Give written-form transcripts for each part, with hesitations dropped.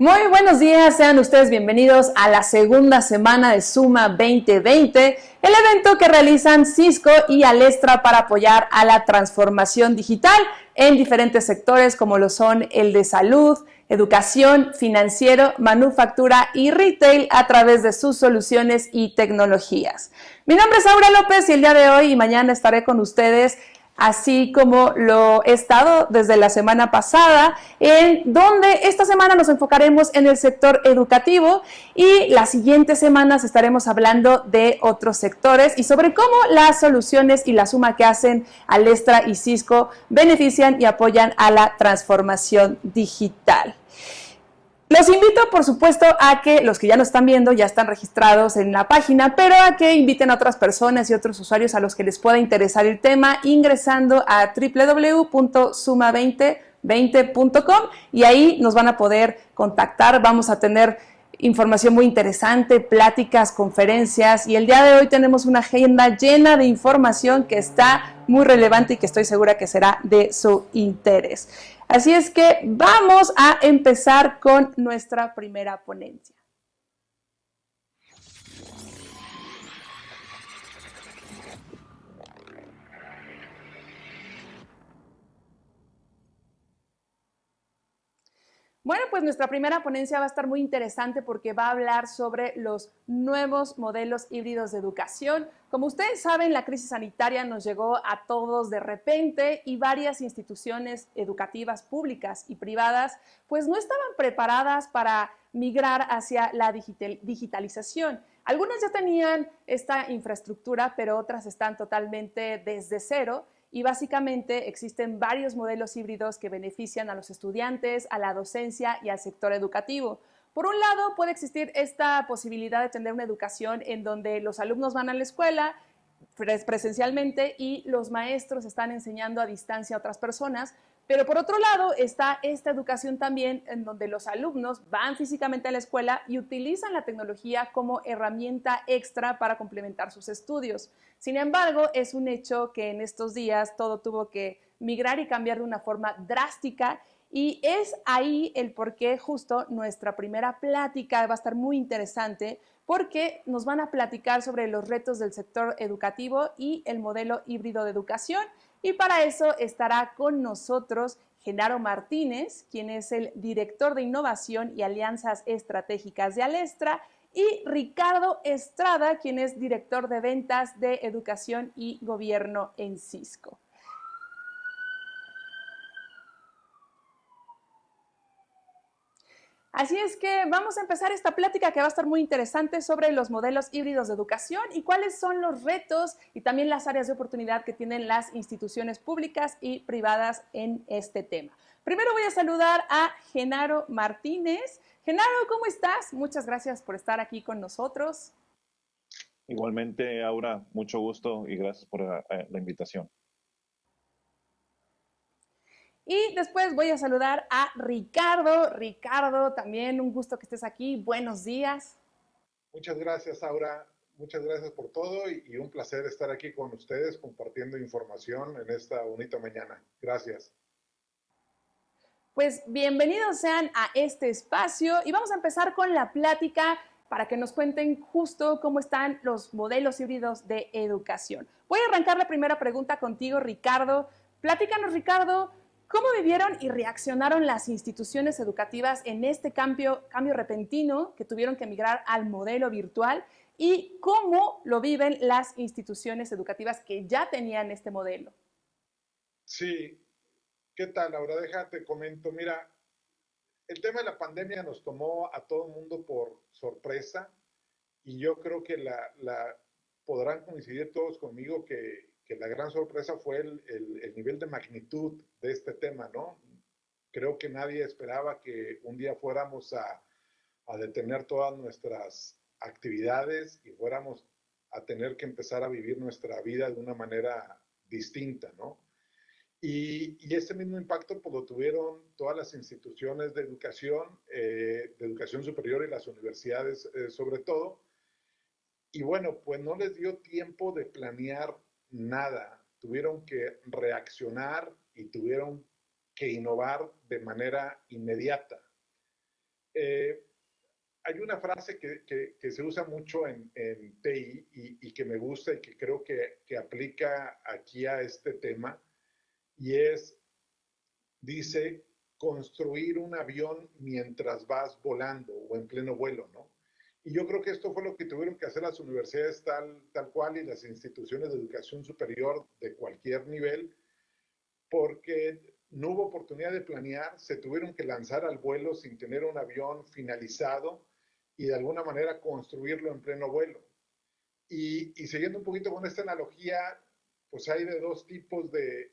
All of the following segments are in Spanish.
Muy buenos días, sean ustedes bienvenidos a la segunda semana de Suma 2020, el evento que realizan Cisco y Alestra para apoyar a la transformación digital en diferentes sectores como lo son el de salud, educación, financiero, manufactura y retail a través de sus soluciones y tecnologías. Mi nombre es Aura López y el día de hoy y mañana estaré con ustedes así como lo he estado desde la semana pasada, en donde esta semana nos enfocaremos en el sector educativo y las siguientes semanas estaremos hablando de otros sectores y sobre cómo las soluciones y la suma que hacen Alestra y Cisco benefician y apoyan a la transformación digital. Los invito, por supuesto, a que los que ya nos están viendo ya están registrados en la página, pero a que inviten a otras personas y otros usuarios a los que les pueda interesar el tema ingresando a www.suma2020.com y ahí nos van a poder contactar. Vamos a tener información muy interesante, pláticas, conferencias y el día de hoy tenemos una agenda llena de información que está muy relevante y que estoy segura que será de su interés. Así es que vamos a empezar con nuestra primera ponencia. Bueno, pues nuestra primera ponencia va a estar muy interesante porque va a hablar sobre los nuevos modelos híbridos de educación. Como ustedes saben, la crisis sanitaria nos llegó a todos de repente y varias instituciones educativas públicas y privadas pues no estaban preparadas para migrar hacia la digitalización. Algunas ya tenían esta infraestructura, pero otras están totalmente desde cero. Y básicamente existen varios modelos híbridos que benefician a los estudiantes, a la docencia y al sector educativo. Por un lado, puede existir esta posibilidad de tener una educación en donde los alumnos van a la escuela presencialmente y los maestros están enseñando a distancia a otras personas, pero por otro lado está esta educación también en donde los alumnos van físicamente a la escuela y utilizan la tecnología como herramienta extra para complementar sus estudios. Sin embargo, es un hecho que en estos días todo tuvo que migrar y cambiar de una forma drástica y es ahí el por qué justo nuestra primera plática va a estar muy interesante porque nos van a platicar sobre los retos del sector educativo y el modelo híbrido de educación. Y para eso estará con nosotros Genaro Martínez, quien es el director de innovación y alianzas estratégicas de Alestra, y Ricardo Estrada, quien es director de ventas de educación y gobierno en Cisco. Así es que vamos a empezar esta plática que va a estar muy interesante sobre los modelos híbridos de educación y cuáles son los retos y también las áreas de oportunidad que tienen las instituciones públicas y privadas en este tema. Primero voy a saludar a Genaro Martínez. Genaro, ¿cómo estás? Muchas gracias por estar aquí con nosotros. Igualmente, Aura, mucho gusto y gracias por la invitación. Y después voy a saludar a Ricardo. Ricardo, también un gusto que estés aquí. Buenos días. Muchas gracias, Aura. Muchas gracias por todo y un placer estar aquí con ustedes compartiendo información en esta bonita mañana. Gracias. Pues bienvenidos sean a este espacio y vamos a empezar con la plática para que nos cuenten justo cómo están los modelos híbridos de educación. Voy a arrancar la primera pregunta contigo, Ricardo. Platícanos, Ricardo, ¿cómo vivieron y reaccionaron las instituciones educativas en este cambio repentino que tuvieron que migrar al modelo virtual? ¿Y cómo lo viven las instituciones educativas que ya tenían este modelo? Sí, ¿qué tal, Laura? Déjate comento. Mira, el tema de la pandemia nos tomó a todo el mundo por sorpresa y yo creo que podrán coincidir todos conmigo que la gran sorpresa fue el nivel de magnitud de este tema, ¿no? Creo que nadie esperaba que un día fuéramos a detener todas nuestras actividades y fuéramos a tener que empezar a vivir nuestra vida de una manera distinta, ¿no? Y ese mismo impacto pues, lo tuvieron todas las instituciones de educación superior y las universidades sobre todo. Y bueno, pues no les dio tiempo de planear nada. Tuvieron que reaccionar y tuvieron que innovar de manera inmediata. Eh, Hay una frase que se usa mucho en TI y que me gusta y que creo que aplica aquí a este tema, y dice, construir un avión mientras vas volando o en pleno vuelo, ¿no? Y yo creo que esto fue lo que tuvieron que hacer las universidades tal cual y las instituciones de educación superior de cualquier nivel, porque no hubo oportunidad de planear, se tuvieron que lanzar al vuelo sin tener un avión finalizado y de alguna manera construirlo en pleno vuelo. Y siguiendo un poquito con esta analogía, pues hay de dos tipos de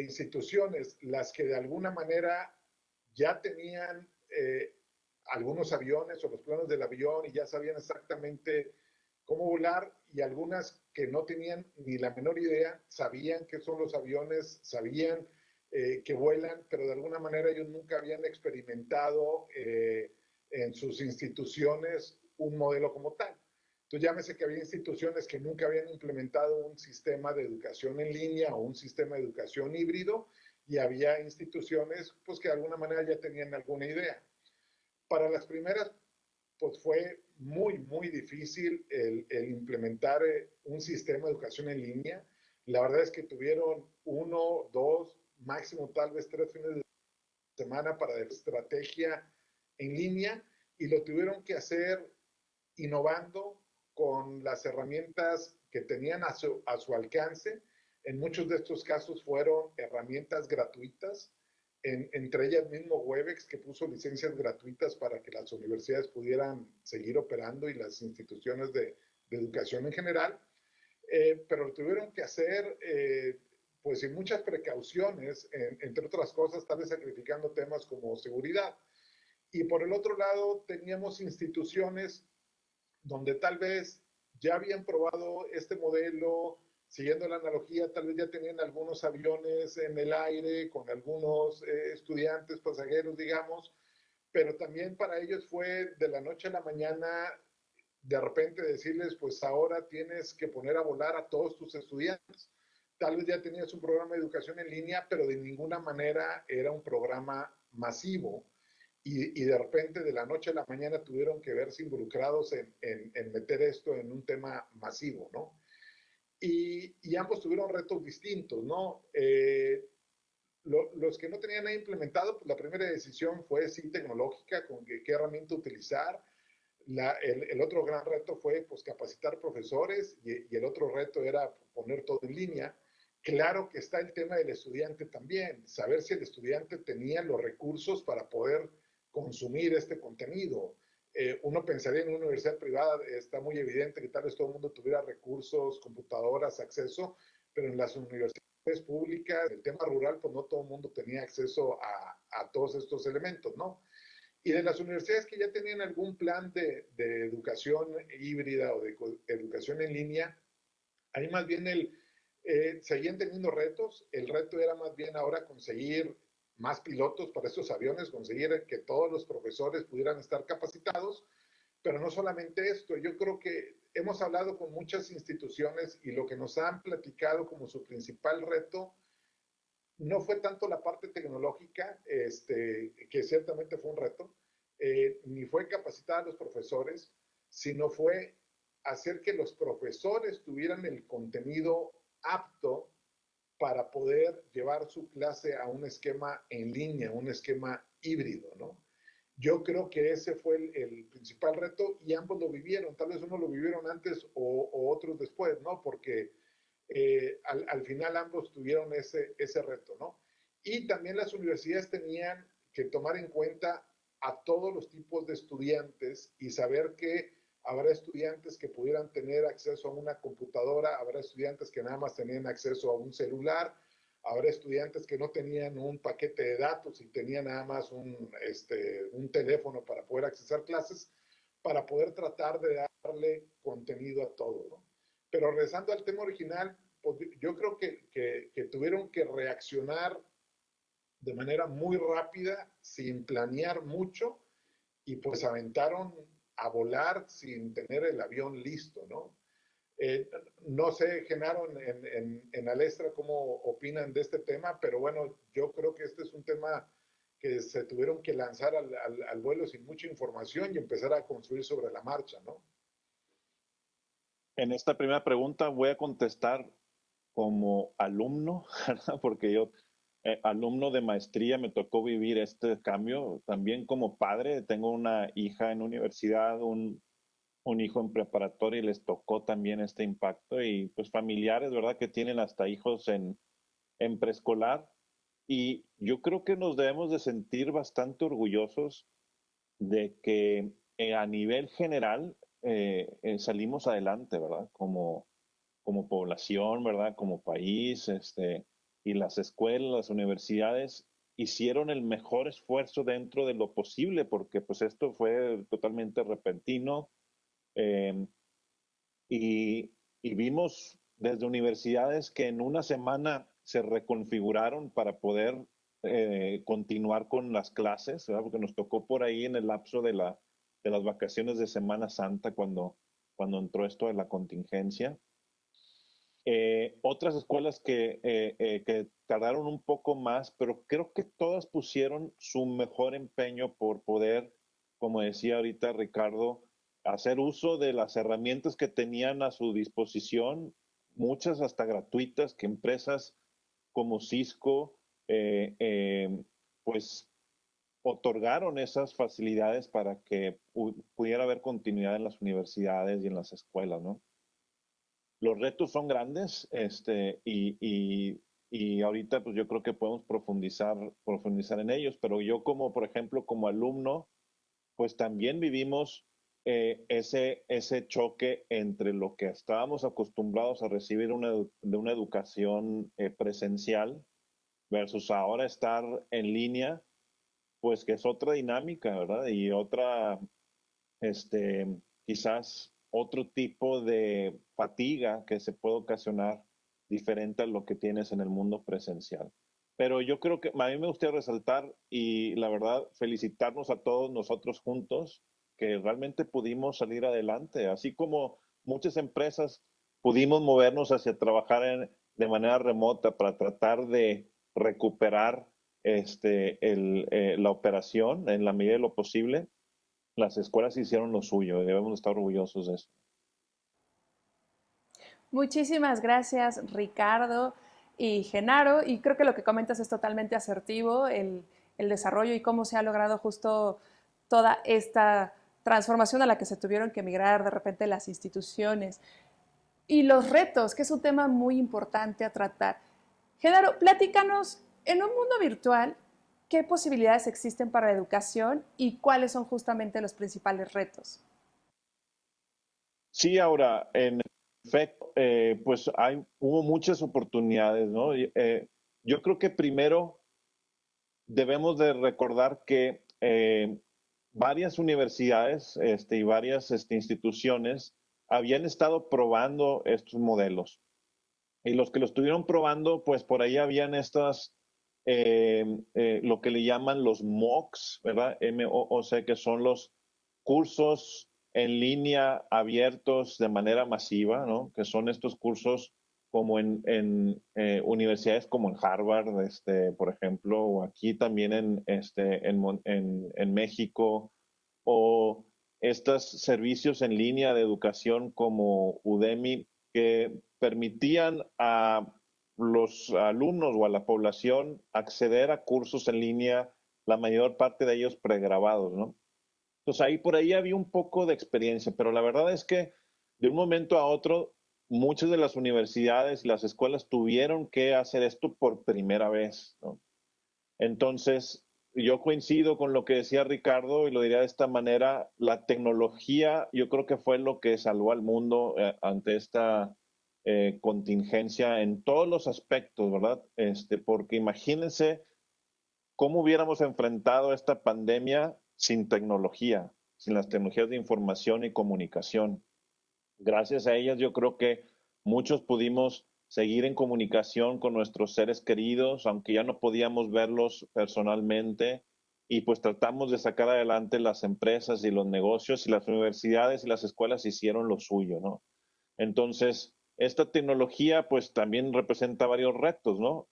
instituciones, las que de alguna manera ya tenían algunos aviones o los planos del avión y ya sabían exactamente cómo volar, y algunas que no tenían ni la menor idea, sabían qué son los aviones, sabían que vuelan, pero de alguna manera ellos nunca habían experimentado en sus instituciones un modelo como tal. Entonces llámese que había instituciones que nunca habían implementado un sistema de educación en línea o un sistema de educación híbrido, y había instituciones pues que de alguna manera ya tenían alguna idea. Para las primeras pues fue muy difícil el implementar un sistema de educación en línea. La verdad es que tuvieron uno, dos, máximo tal vez 3 fines de semana para estrategia en línea, y lo tuvieron que hacer innovando con las herramientas que tenían a su alcance. En muchos de estos casos fueron herramientas gratuitas, entre ellas mismo Webex, que puso licencias gratuitas para que las universidades pudieran seguir operando y las instituciones de educación en general, pero lo tuvieron que hacer pues sin muchas precauciones, entre otras cosas, tal vez sacrificando temas como seguridad. Y por el otro lado, teníamos instituciones donde tal vez ya habían probado este modelo, siguiendo la analogía, tal vez ya tenían algunos aviones en el aire con algunos estudiantes, pasajeros, digamos, pero también para ellos fue de la noche a la mañana de repente decirles, pues ahora tienes que poner a volar a todos tus estudiantes. Tal vez ya tenías un programa de educación en línea, pero de ninguna manera era un programa masivo, y de repente de la noche a la mañana tuvieron que verse involucrados en meter esto en un tema masivo, ¿no? Y ambos tuvieron retos distintos, ¿no? Los que no tenían nada implementado, pues la primera decisión fue sí tecnológica, con qué herramienta utilizar. El otro gran reto fue pues capacitar profesores, y el otro reto era poner todo en línea. Claro que está el tema del estudiante también, saber si el estudiante tenía los recursos para poder consumir este contenido. Uno pensaría en una universidad privada, está muy evidente que tal vez todo el mundo tuviera recursos, computadoras, acceso, pero en las universidades públicas, el tema rural, pues no todo el mundo tenía acceso a todos estos elementos, ¿no? Y de las universidades que ya tenían algún plan de educación híbrida o de educación en línea, ahí más bien seguían teniendo retos. El reto era más bien ahora conseguir más pilotos para estos aviones, conseguir que todos los profesores pudieran estar capacitados, pero no solamente esto. Yo creo que hemos hablado con muchas instituciones y lo que nos han platicado como su principal reto no fue tanto la parte tecnológica, que ciertamente fue un reto, ni fue capacitar a los profesores, sino fue hacer que los profesores tuvieran el contenido apto para poder llevar su clase a un esquema en línea, un esquema híbrido, ¿no? Yo creo que ese fue el principal reto, y ambos lo vivieron. Tal vez uno lo vivieron antes o otros después, ¿no? Porque al final ambos tuvieron ese reto, ¿no? Y también las universidades tenían que tomar en cuenta a todos los tipos de estudiantes y saber que habrá estudiantes que pudieran tener acceso a una computadora, habrá estudiantes que nada más tenían acceso a un celular, habrá estudiantes que no tenían un paquete de datos y tenían nada más un teléfono para poder accesar clases, para poder tratar de darle contenido a todo, ¿no? Pero regresando al tema original, pues yo creo que tuvieron que reaccionar de manera muy rápida, sin planear mucho, y pues aventaron a volar sin tener el avión listo, ¿no? No sé, Genaro, en Alestra, cómo opinan de este tema, pero bueno, yo creo que este es un tema que se tuvieron que lanzar al vuelo sin mucha información y empezar a construir sobre la marcha, ¿no? En esta primera pregunta voy a contestar como alumno, ¿verdad? Porque yo, alumno de maestría, me tocó vivir este cambio. También como padre, tengo una hija en universidad, un hijo en preparatoria y les tocó también este impacto. Y pues familiares, ¿verdad? Que tienen hasta hijos en preescolar. Y yo creo que nos debemos de sentir bastante orgullosos de que a nivel general salimos adelante, ¿verdad? Como población, ¿verdad? Como país, y las escuelas, las universidades hicieron el mejor esfuerzo dentro de lo posible, porque pues esto fue totalmente repentino, eh, y vimos desde universidades que en una semana se reconfiguraron para poder continuar con las clases, ¿verdad? Porque nos tocó por ahí en el lapso de las vacaciones de Semana Santa cuando entró esto de la contingencia. Otras escuelas que tardaron un poco más, pero creo que todas pusieron su mejor empeño por poder, como decía ahorita Ricardo, hacer uso de las herramientas que tenían a su disposición, muchas hasta gratuitas, que empresas como Cisco, eh, eh, pues otorgaron esas facilidades para que pudiera haber continuidad en las universidades y en las escuelas, ¿no? Los retos son grandes, y ahorita pues yo creo que podemos profundizar en ellos, pero yo como, por ejemplo, como alumno, pues también vivimos ese choque entre lo que estábamos acostumbrados a recibir de una educación presencial versus ahora estar en línea, pues que es otra dinámica, ¿verdad? Y otra, este, quizás otro tipo de fatiga que se puede ocasionar diferente a lo que tienes en el mundo presencial. Pero yo creo que a mí me gustaría resaltar y la verdad felicitarnos a todos nosotros juntos que realmente pudimos salir adelante, así como muchas empresas pudimos movernos hacia trabajar de manera remota para tratar de recuperar la operación en la medida de lo posible. Las escuelas hicieron lo suyo y debemos estar orgullosos de eso. Muchísimas gracias, Ricardo y Genaro. Y creo que lo que comentas es totalmente asertivo, el desarrollo y cómo se ha logrado justo toda esta transformación a la que se tuvieron que migrar de repente las instituciones. Y los retos, que es un tema muy importante a tratar. Genaro, platícanos, en un mundo virtual, ¿qué posibilidades existen para la educación y cuáles son justamente los principales retos? Sí, ahora, en efecto, pues hubo muchas oportunidades, ¿no? Yo creo que primero debemos de recordar que varias universidades y varias instituciones habían estado probando estos modelos. Y los que lo estuvieron probando, pues por ahí habían estas, lo que le llaman los MOOCs, ¿verdad? MOOC, que son los cursos en línea abiertos de manera masiva, ¿no? Que son estos cursos como en universidades como en Harvard, por ejemplo, o aquí también en México, o estos servicios en línea de educación como Udemy, que permitían a los alumnos o a la población acceder a cursos en línea, la mayor parte de ellos pregrabados, ¿no? Entonces ahí por ahí había un poco de experiencia, pero la verdad es que de un momento a otro muchas de las universidades y las escuelas tuvieron que hacer esto por primera vez, ¿no? Entonces, yo coincido con lo que decía Ricardo y lo diría de esta manera, la tecnología yo creo que fue lo que salvó al mundo ante esta contingencia en todos los aspectos, ¿verdad? Porque imagínense cómo hubiéramos enfrentado esta pandemia sin tecnología, sin las tecnologías de información y comunicación. Gracias a ellas yo creo que muchos pudimos seguir en comunicación con nuestros seres queridos, aunque ya no podíamos verlos personalmente, y pues tratamos de sacar adelante las empresas y los negocios, y las universidades y las escuelas hicieron lo suyo, ¿no? Entonces, esta tecnología pues también representa varios retos, ¿no?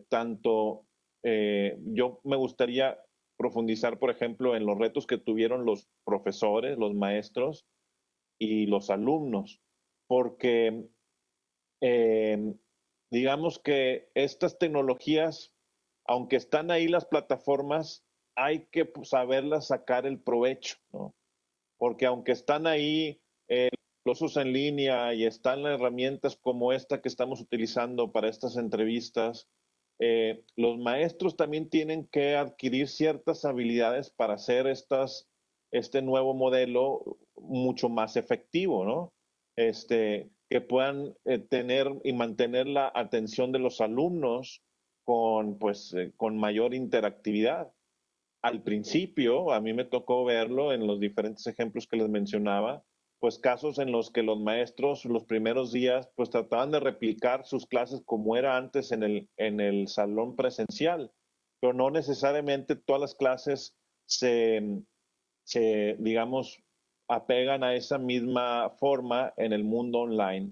Tanto yo me gustaría profundizar, por ejemplo, en los retos que tuvieron los profesores, los maestros y los alumnos, porque eh, digamos que estas tecnologías, aunque están ahí las plataformas, hay que saberlas sacar el provecho, ¿no? Porque aunque están ahí los usos en línea y están las herramientas como esta que estamos utilizando para estas entrevistas, los maestros también tienen que adquirir ciertas habilidades para hacer este nuevo modelo mucho más efectivo, ¿no? Que puedan tener y mantener la atención de los alumnos con mayor interactividad. Al principio, a mí me tocó verlo en los diferentes ejemplos que les mencionaba, pues casos en los que los maestros los primeros días pues trataban de replicar sus clases como era antes en el salón presencial, pero no necesariamente todas las clases se, digamos, apegan a esa misma forma en el mundo online.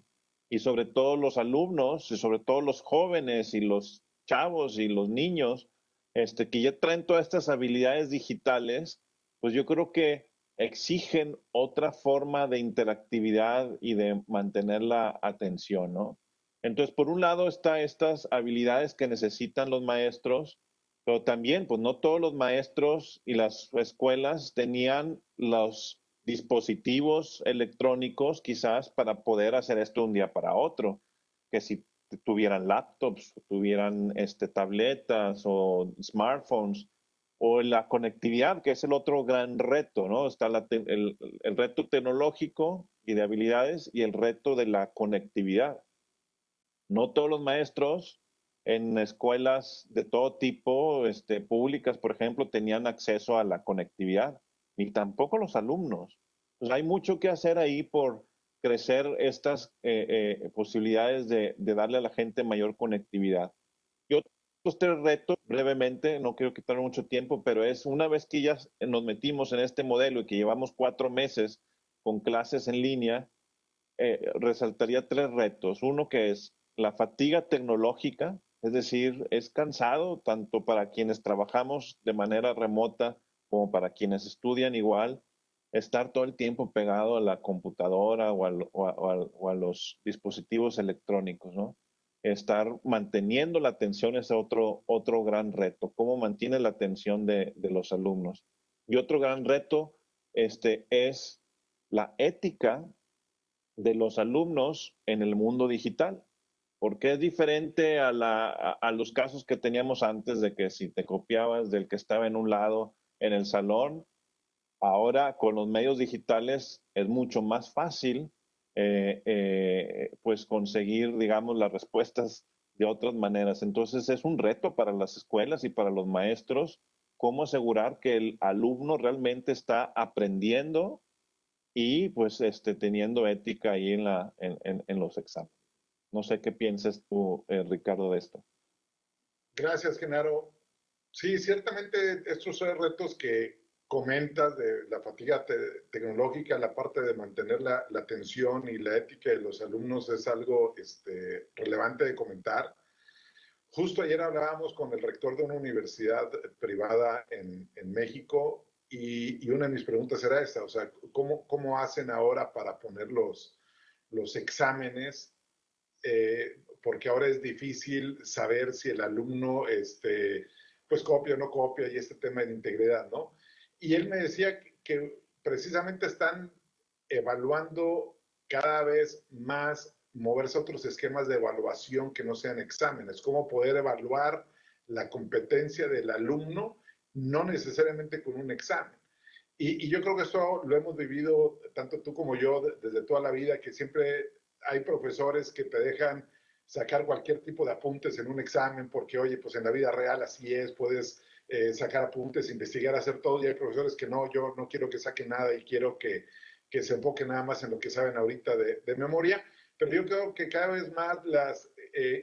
Y sobre todo los alumnos, y sobre todo los jóvenes y los chavos y los niños, que ya traen todas estas habilidades digitales, pues yo creo que exigen otra forma de interactividad y de mantener la atención, ¿no? Entonces, por un lado está estas habilidades que necesitan los maestros, pero también, pues no todos los maestros y las escuelas tenían los dispositivos electrónicos quizás para poder hacer esto de un día para otro, que si tuvieran laptops, tuvieran tabletas o smartphones, o la conectividad, que es el otro gran reto, ¿no? Está el reto tecnológico y de habilidades y el reto de la conectividad. No todos los maestros en escuelas de todo tipo, públicas, por ejemplo, tenían acceso a la conectividad, ni tampoco los alumnos. Pues hay mucho que hacer ahí por crecer estas posibilidades de darle a la gente mayor conectividad. Y otros tres retos, brevemente, no quiero quitar mucho tiempo, pero es una vez que ya nos metimos en este modelo y que llevamos 4 meses con clases en línea, resaltaría tres retos. Uno que es la fatiga tecnológica, es decir, es cansado tanto para quienes trabajamos de manera remota como para quienes estudian igual, estar todo el tiempo pegado a la computadora o a los dispositivos electrónicos, ¿no? Estar manteniendo la atención es otro gran reto. ¿Cómo mantiene la atención de los alumnos? Y otro gran reto es la ética de los alumnos en el mundo digital, porque es diferente a los casos que teníamos antes de que si te copiabas del que estaba en un lado en el salón, ahora con los medios digitales es mucho más fácil pues conseguir, digamos, las respuestas de otras maneras. Entonces es un reto para las escuelas y para los maestros cómo asegurar que el alumno realmente está aprendiendo y pues teniendo ética ahí en los exámenes. No sé qué piensas tú, Ricardo, de esto. Gracias, Genaro. Sí, ciertamente estos son retos que comentas de la fatiga tecnológica, la parte de mantener la atención y la ética de los alumnos es algo relevante de comentar. Justo ayer hablábamos con el rector de una universidad privada en México y una de mis preguntas era esta, o sea, ¿cómo hacen ahora para poner los exámenes? Porque ahora es difícil saber si el alumno pues copia o no copia y este tema de integridad, ¿no? Y él me decía que precisamente están evaluando cada vez más moverse a otros esquemas de evaluación que no sean exámenes, cómo poder evaluar la competencia del alumno, no necesariamente con un examen. Y yo creo que esto lo hemos vivido tanto tú como yo desde toda la vida, que siempre hay profesores que te dejan sacar cualquier tipo de apuntes en un examen, porque oye, pues en la vida real así es, puedes sacar apuntes, investigar, hacer todo, y hay profesores que no, yo no quiero que saquen nada y quiero que se enfoquen nada más en lo que saben ahorita de memoria, pero yo creo que cada vez más las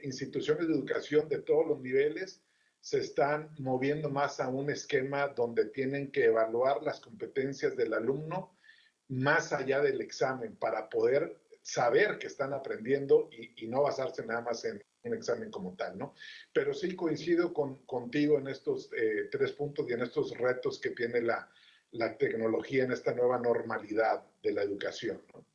instituciones de educación de todos los niveles se están moviendo más a un esquema donde tienen que evaluar las competencias del alumno más allá del examen para poder saber que están aprendiendo y no basarse nada más un examen como tal, ¿no? Pero sí coincido contigo en estos 3 puntos y en estos retos que tiene la tecnología en esta nueva normalidad de la educación, ¿no?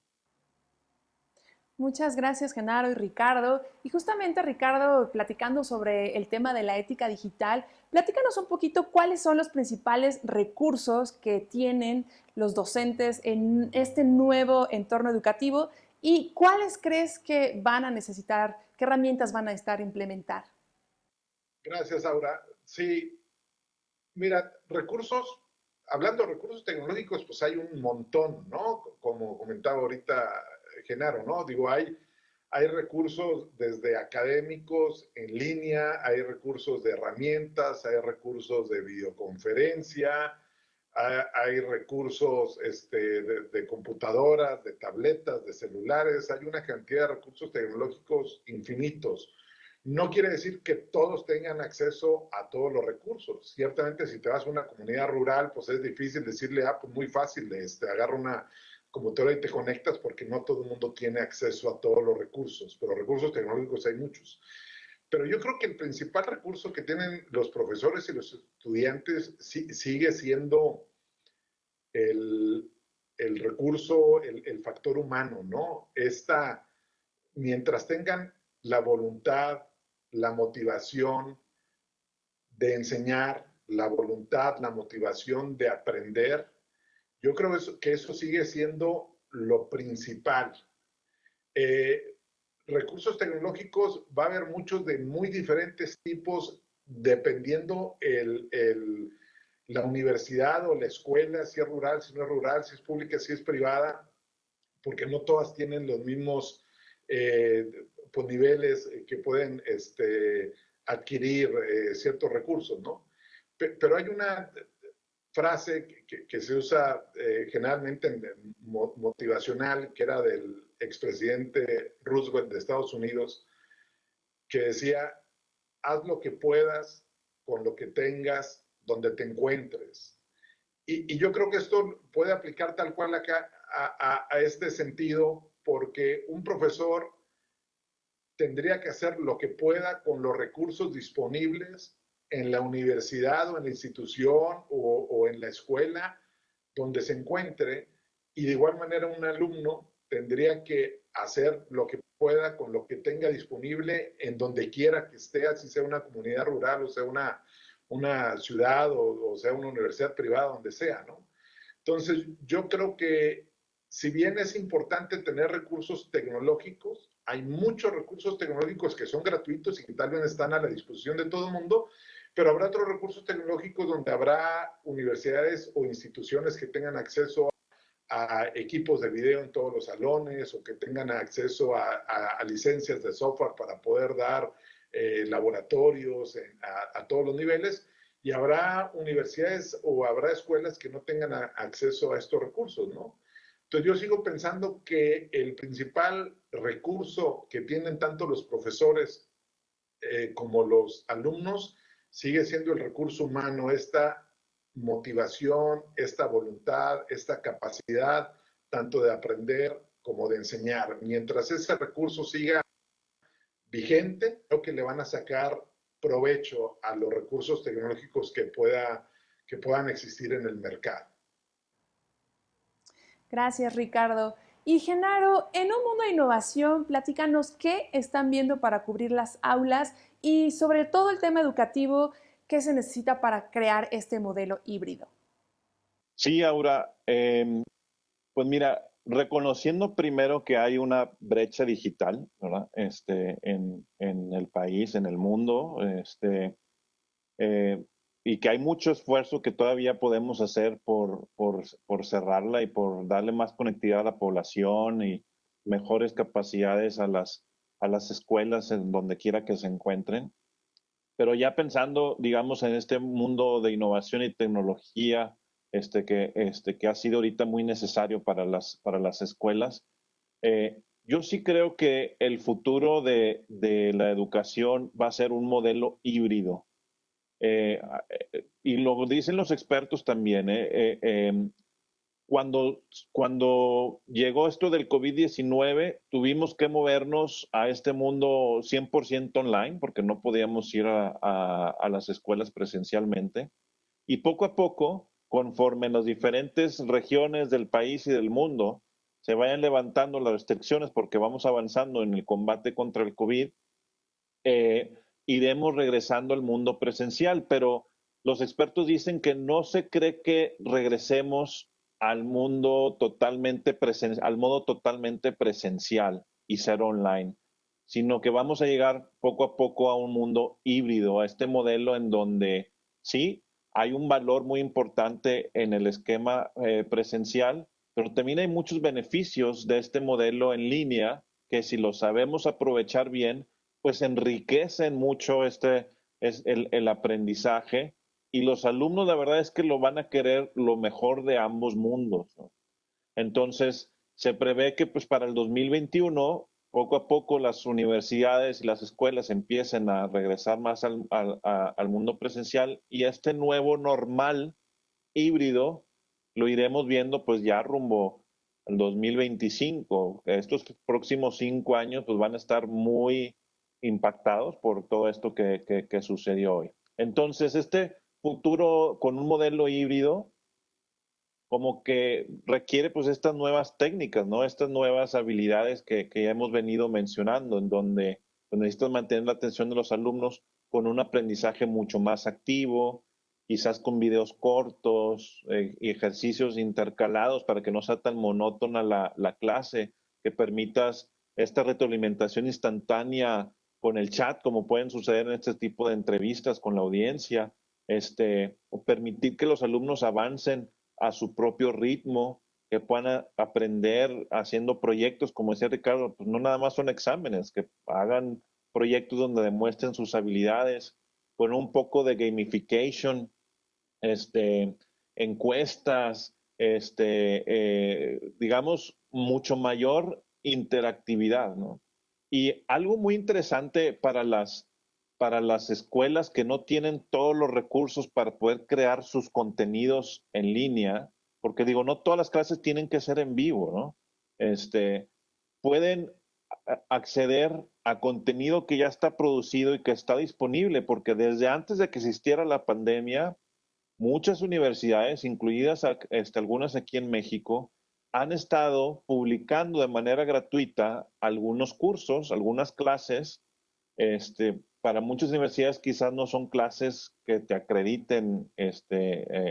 Muchas gracias, Genaro y Ricardo. Y justamente, Ricardo, platicando sobre el tema de la ética digital, platícanos un poquito cuáles son los principales recursos que tienen los docentes en este nuevo entorno educativo y cuáles crees que van a necesitar, qué herramientas van a estar implementar. Gracias, Aura. Sí, mira, recursos, hablando de recursos tecnológicos, pues hay un montón, ¿no? Como comentaba ahorita Genaro, ¿no? Digo, hay recursos desde académicos en línea, hay recursos de herramientas, hay recursos de videoconferencia, hay recursos de computadoras, de tabletas, de celulares, hay una cantidad de recursos tecnológicos infinitos. No quiere decir que todos tengan acceso a todos los recursos. Ciertamente, si te vas a una comunidad rural, pues es difícil decirle, pues muy fácil, agarra una computadora y te conectas, porque no todo el mundo tiene acceso a todos los recursos, pero recursos tecnológicos hay muchos. Pero yo creo que el principal recurso que tienen los profesores y los estudiantes sigue siendo el, el recurso, el factor humano, ¿no? Mientras tengan la voluntad, la motivación de enseñar, la voluntad, la motivación de aprender, yo creo que eso sigue siendo lo principal. Eh, Recursos tecnológicos va a haber muchos de muy diferentes tipos dependiendo la universidad o la escuela, si es rural, si no es rural, si es pública, si es privada, porque no todas tienen los mismos pues, niveles que pueden adquirir ciertos recursos, ¿no? Pero hay una frase que se usa generalmente motivacional, que era del expresidente Roosevelt de Estados Unidos, que decía, haz lo que puedas con lo que tengas donde te encuentres. Y yo creo que esto puede aplicar tal cual acá a este sentido, porque un profesor tendría que hacer lo que pueda con los recursos disponibles en la universidad o en la institución o en la escuela donde se encuentre, y de igual manera un alumno tendría que hacer lo que pueda con lo que tenga disponible en donde quiera que esté, así sea una comunidad rural o sea una ciudad o sea una universidad privada, donde sea, ¿no? Entonces, yo creo que si bien es importante tener recursos tecnológicos, hay muchos recursos tecnológicos que son gratuitos y que tal vez están a la disposición de todo el mundo, pero habrá otros recursos tecnológicos donde habrá universidades o instituciones que tengan acceso a equipos de video en todos los salones, o que tengan acceso a licencias de software para poder dar laboratorios a todos los niveles, y habrá universidades o habrá escuelas que no tengan acceso a estos recursos, ¿no? Entonces yo sigo pensando que el principal recurso que tienen tanto los profesores como los alumnos sigue siendo el recurso humano, esta motivación, esta voluntad, esta capacidad tanto de aprender como de enseñar. Mientras ese recurso siga vigente, creo que le van a sacar provecho a los recursos tecnológicos que puedan existir en el mercado. Gracias, Ricardo. Y Genaro, en un mundo de innovación, platícanos qué están viendo para cubrir las aulas y sobre todo el tema educativo, qué se necesita para crear este modelo híbrido. Sí, Aura, pues mira, reconociendo primero que hay una brecha digital, ¿verdad? En el país, en el mundo, eh, y que hay mucho esfuerzo que todavía podemos hacer por cerrarla y por darle más conectividad a la población y mejores capacidades a las escuelas en donde quiera que se encuentren. Pero ya pensando, digamos, en este mundo de innovación y tecnología, que ha sido ahorita muy necesario para las escuelas, yo sí creo que el futuro de la educación va a ser un modelo híbrido. Y lo dicen los expertos también. cuando, cuando llegó esto del COVID-19, tuvimos que movernos a este mundo 100% online, porque no podíamos ir a las escuelas presencialmente. Y poco a poco, conforme en las diferentes regiones del país y del mundo se vayan levantando las restricciones, porque vamos avanzando en el combate contra el COVID, eh, iremos regresando al mundo presencial, pero los expertos dicen que no se cree que regresemos al mundo totalmente al modo totalmente presencial y ser online, sino que vamos a llegar poco a poco a un mundo híbrido, a este modelo en donde sí hay un valor muy importante en el esquema presencial, pero también hay muchos beneficios de este modelo en línea que si lo sabemos aprovechar bien, pues enriquecen mucho es el aprendizaje y los alumnos la verdad es que lo van a querer lo mejor de ambos mundos, ¿no? Entonces, se prevé que pues para el 2021, poco a poco las universidades y las escuelas empiecen a regresar más al mundo presencial y este nuevo normal híbrido lo iremos viendo pues ya rumbo al 2025. Estos próximos 5 años pues van a estar muy impactados por todo esto que sucedió hoy. Entonces, este futuro con un modelo híbrido como que requiere pues estas nuevas técnicas, ¿no? Estas nuevas habilidades que ya hemos venido mencionando, en donde pues, necesitas mantener la atención de los alumnos con un aprendizaje mucho más activo, quizás con videos cortos y ejercicios intercalados para que no sea tan monótona la clase, que permitas esta retroalimentación instantánea con el chat, como pueden suceder en este tipo de entrevistas con la audiencia, o permitir que los alumnos avancen a su propio ritmo, que puedan aprender haciendo proyectos, como decía Ricardo, pues no nada más son exámenes, que hagan proyectos donde demuestren sus habilidades, con un poco de gamification, encuestas, digamos, mucho mayor interactividad, ¿no? Y algo muy interesante para las escuelas que no tienen todos los recursos para poder crear sus contenidos en línea, porque digo, no todas las clases tienen que ser en vivo, ¿no? Pueden acceder a contenido que ya está producido y que está disponible, porque desde antes de que existiera la pandemia, muchas universidades, incluidas algunas aquí en México, han estado publicando de manera gratuita algunos cursos, algunas clases. Para muchas universidades quizás no son clases que te acrediten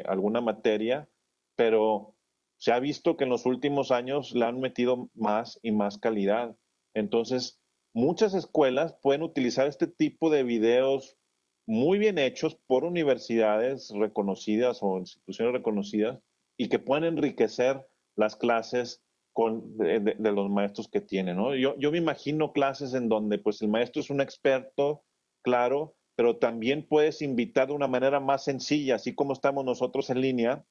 alguna materia, pero se ha visto que en los últimos años le han metido más y más calidad. Entonces, muchas escuelas pueden utilizar este tipo de videos muy bien hechos por universidades reconocidas o instituciones reconocidas y que pueden enriquecer las clases de los maestros que tienen, ¿no? Yo me imagino clases en donde pues el maestro es un experto, claro, pero también puedes invitar de una manera más sencilla, así como estamos nosotros en línea,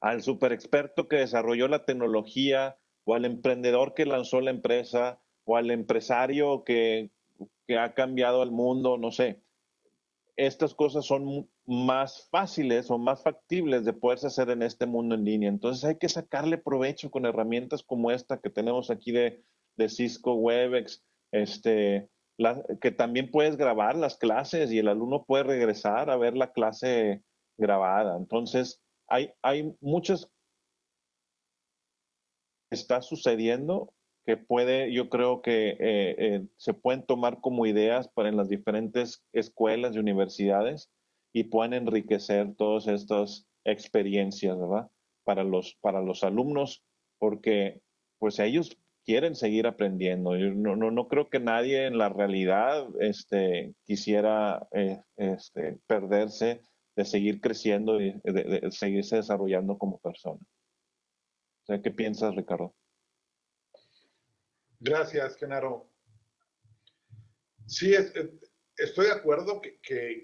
al super experto que desarrolló la tecnología o al emprendedor que lanzó la empresa o al empresario que ha cambiado el mundo, no sé. Estas cosas son más fáciles o más factibles de poderse hacer en este mundo en línea. Entonces hay que sacarle provecho con herramientas como esta que tenemos aquí de Cisco Webex, que también puedes grabar las clases y el alumno puede regresar a ver la clase grabada. Entonces hay muchas que está sucediendo que puede, yo creo que se pueden tomar como ideas para en las diferentes escuelas y universidades y pueden enriquecer todas estas experiencias, ¿verdad? Para los alumnos, porque pues ellos quieren seguir aprendiendo. Yo no creo que nadie en la realidad quisiera perderse de seguir creciendo y de seguirse desarrollando como persona. O sea, ¿qué piensas, Ricardo? Gracias, Genaro. Sí, estoy de acuerdo que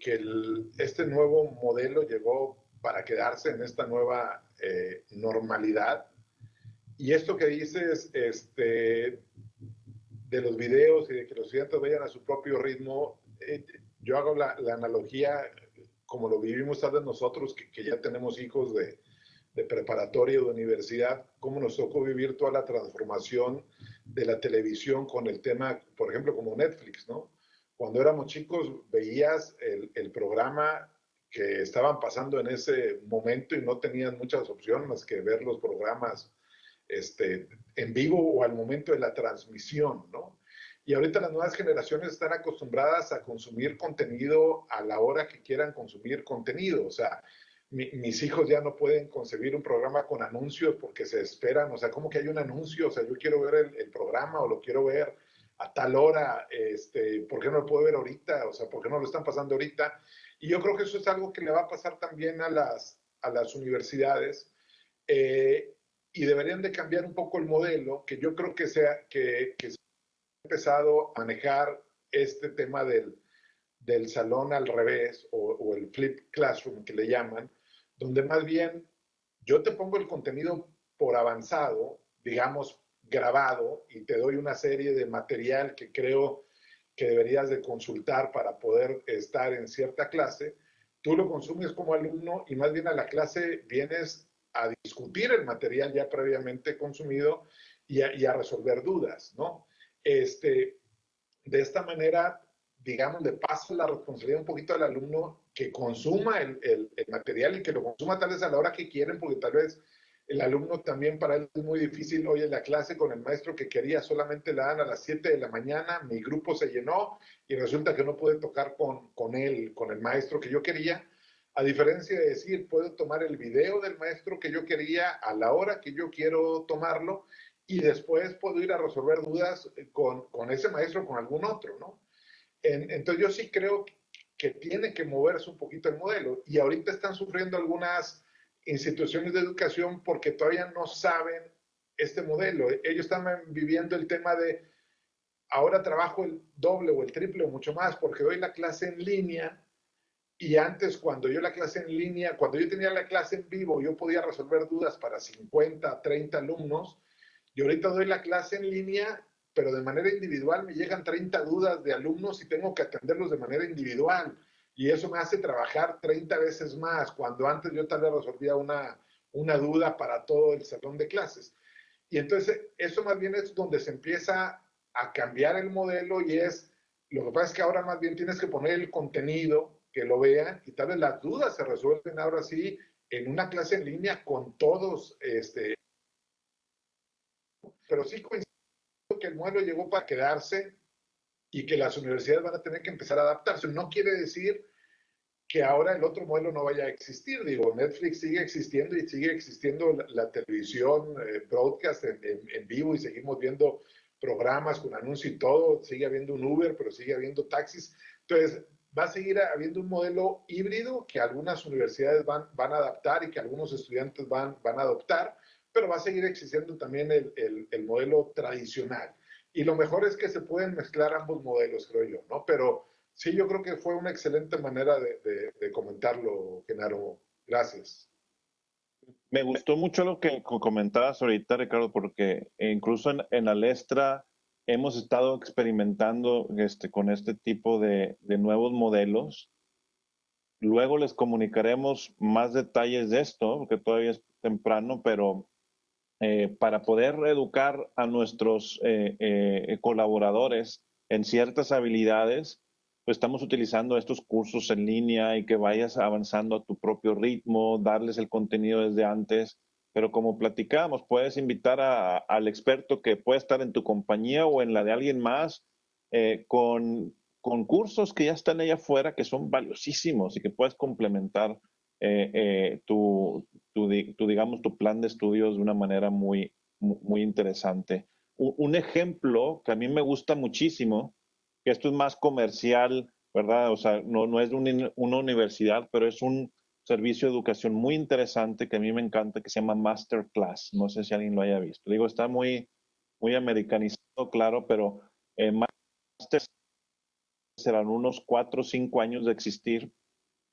este nuevo modelo llegó para quedarse en esta nueva normalidad. Y esto que dices de los videos y de que los estudiantes vayan a su propio ritmo, yo hago la analogía como lo vivimos tal vez nosotros, que ya tenemos hijos de de preparatoria o de universidad, cómo nos tocó vivir toda la transformación de la televisión con el tema, por ejemplo, como Netflix, ¿no? Cuando éramos chicos veías el programa que estaban pasando en ese momento y no tenías muchas opciones más que ver los programas en vivo o al momento de la transmisión, ¿no? Y ahorita las nuevas generaciones están acostumbradas a consumir contenido a la hora que quieran consumir contenido. O sea, mis hijos ya no pueden concebir un programa con anuncios porque se esperan. O sea, ¿cómo que hay un anuncio? O sea, yo quiero ver el programa o lo quiero ver a tal hora. ¿Por qué no lo puedo ver ahorita? O sea, ¿por qué no lo están pasando ahorita? Y yo creo que eso es algo que le va a pasar también a las universidades. Y deberían de cambiar un poco el modelo, que yo creo que se ha empezado a manejar este tema del salón al revés o el flip classroom que le llaman, donde más bien yo te pongo el contenido por avanzado, digamos, grabado, y te doy una serie de material que creo que deberías de consultar para poder estar en cierta clase. Tú lo consumes como alumno y más bien a la clase vienes a discutir el material ya previamente consumido y a resolver dudas, ¿no? De esta manera, digamos, le paso la responsabilidad un poquito al alumno que consuma el material y que lo consuma tal vez a la hora que quieren, porque tal vez el alumno también para él es muy difícil. Oye, la clase con el maestro que quería solamente la dan a las 7 de la mañana, mi grupo se llenó y resulta que no pude tocar con él, con el maestro que yo quería. A diferencia de decir, puedo tomar el video del maestro que yo quería a la hora que yo quiero tomarlo y después puedo ir a resolver dudas con ese maestro o con algún otro, ¿no? Entonces yo sí creo que tiene que moverse un poquito el modelo y ahorita están sufriendo algunas instituciones de educación porque todavía no saben este modelo. Ellos están viviendo el tema de ahora trabajo el doble o el triple o mucho más porque doy la clase en línea y antes cuando yo la clase en línea, cuando yo tenía la clase en vivo, yo podía resolver dudas para 50, 30 alumnos y ahorita doy la clase en línea, pero de manera individual me llegan 30 dudas de alumnos y tengo que atenderlos de manera individual. Y eso me hace trabajar 30 veces más, cuando antes yo tal vez resolvía una duda para todo el salón de clases. Y entonces eso más bien es donde se empieza a cambiar el modelo y es, lo que pasa es que ahora más bien tienes que poner el contenido, que lo vean y tal vez las dudas se resuelven ahora sí en una clase en línea con todos, pero sí coincido que el modelo llegó para quedarse y que las universidades van a tener que empezar a adaptarse. No quiere decir que ahora el otro modelo no vaya a existir. Digo, Netflix sigue existiendo y sigue existiendo la televisión, broadcast en vivo y seguimos viendo programas con anuncios y todo. Sigue habiendo un Uber, pero sigue habiendo taxis. Entonces, va a seguir habiendo un modelo híbrido que algunas universidades van a adaptar y que algunos estudiantes van a adoptar, pero va a seguir existiendo también el modelo tradicional. Y lo mejor es que se pueden mezclar ambos modelos, creo yo, ¿no? Pero sí, yo creo que fue una excelente manera de comentarlo, Genaro. Gracias. Me gustó mucho lo que comentabas ahorita, Ricardo, porque incluso en Alestra hemos estado experimentando con este tipo de nuevos modelos. Luego les comunicaremos más detalles de esto, porque todavía es temprano, pero para poder educar a nuestros colaboradores en ciertas habilidades, pues estamos utilizando estos cursos en línea y que vayas avanzando a tu propio ritmo, darles el contenido desde antes. Pero como platicábamos, puedes invitar al experto que puede estar en tu compañía o en la de alguien más con cursos que ya están allá afuera, que son valiosísimos y que puedes complementar digamos, tu plan de estudios de una manera muy interesante. Un ejemplo que a mí me gusta muchísimo, que esto es más comercial, ¿verdad? O sea, no es una universidad, pero es un servicio de educación muy interesante que a mí me encanta, que se llama Masterclass. No sé si alguien lo haya visto. Digo, está muy americanizado, claro, pero Masterclass serán unos 4 o 5 años de existir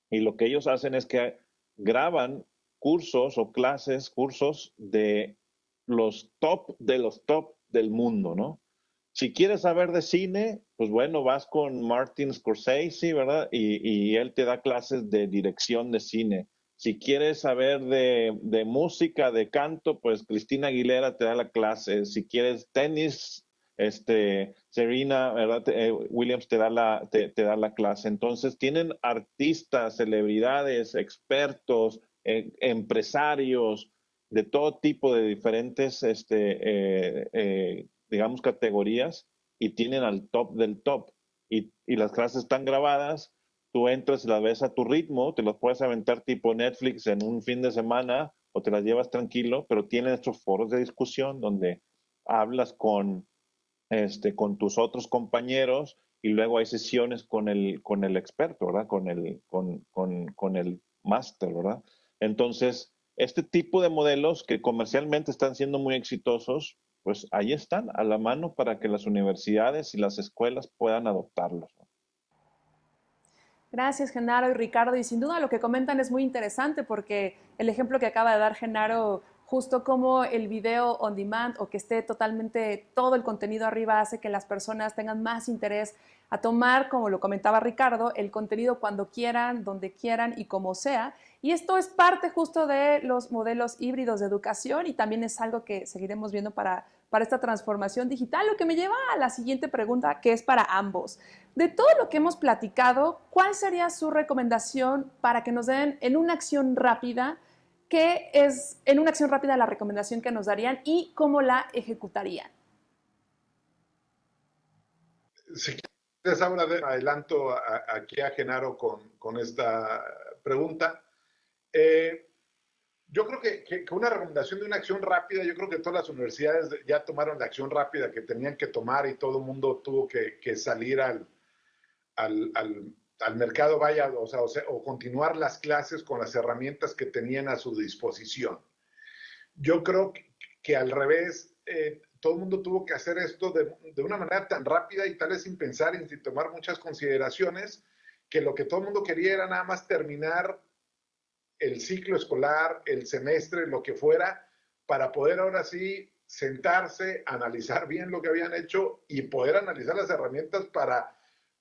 y lo que ellos hacen es que graban cursos o clases, cursos de los top del mundo, ¿no? Si quieres saber de cine, pues bueno, vas con Martin Scorsese, ¿verdad? Y él te da clases de dirección de cine. Si quieres saber de música, de canto, pues Cristina Aguilera te da la clase. Si quieres tenis, Serena, ¿verdad? Williams te da la clase. Entonces tienen artistas, celebridades, expertos, empresarios de todo tipo de diferentes, digamos, categorías y tienen al top del top. Y las clases están grabadas, tú entras y las ves a tu ritmo, te las puedes aventar tipo Netflix en un fin de semana o te las llevas tranquilo, pero tienen estos foros de discusión donde hablas con tus otros compañeros y luego hay sesiones con el experto, ¿verdad? Con el máster, ¿verdad? Entonces, este tipo de modelos que comercialmente están siendo muy exitosos, pues ahí están a la mano para que las universidades y las escuelas puedan adoptarlos. Gracias, Genaro y Ricardo. Y sin duda lo que comentan es muy interesante porque el ejemplo que acaba de dar Genaro, justo como el video on demand o que esté totalmente todo el contenido arriba hace que las personas tengan más interés a tomar, como lo comentaba Ricardo, el contenido cuando quieran, donde quieran y como sea. Y esto es parte justo de los modelos híbridos de educación y también es algo que seguiremos viendo para esta transformación digital, lo que me lleva a la siguiente pregunta, que es para ambos. De todo lo que hemos platicado, ¿cuál sería su recomendación para que nos den en una acción rápida? ¿Qué es en una acción rápida la recomendación que nos darían y cómo la ejecutarían? Si quieres, ahora adelanto aquí a Genaro con esta pregunta. Yo creo que una recomendación de una acción rápida, yo creo que todas las universidades ya tomaron la acción rápida que tenían que tomar y todo el mundo tuvo que salir al mercado, vaya, o continuar las clases con las herramientas que tenían a su disposición. Yo creo que al revés, todo el mundo tuvo que hacer esto de una manera tan rápida y tal vez sin pensar y sin tomar muchas consideraciones, que lo que todo el mundo quería era nada más terminar el ciclo escolar, el semestre, lo que fuera, para poder ahora sí sentarse, analizar bien lo que habían hecho y poder analizar las herramientas para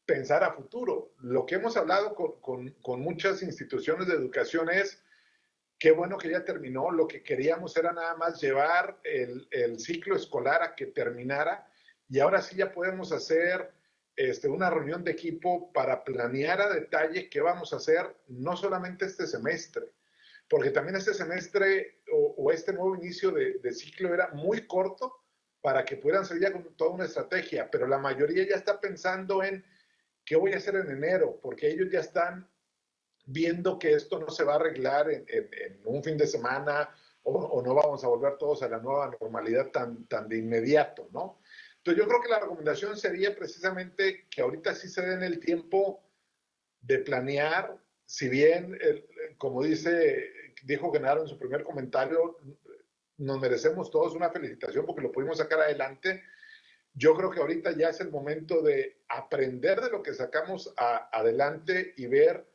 pensar a futuro. Lo que hemos hablado con muchas instituciones de educación es qué bueno que ya terminó, lo que queríamos era nada más llevar el ciclo escolar a que terminara y ahora sí ya podemos hacer una reunión de equipo para planear a detalle qué vamos a hacer, no solamente este semestre, porque también este semestre o este nuevo inicio de ciclo era muy corto para que pudieran salir ya con toda una estrategia, pero la mayoría ya está pensando en qué voy a hacer en enero, porque ellos ya están viendo que esto no se va a arreglar en un fin de semana o no vamos a volver todos a la nueva normalidad tan de inmediato, ¿no? Entonces yo creo que la recomendación sería precisamente que ahorita sí se den el tiempo de planear, si bien, como dijo Genaro en su primer comentario, nos merecemos todos una felicitación porque lo pudimos sacar adelante. Yo creo que ahorita ya es el momento de aprender de lo que sacamos adelante y ver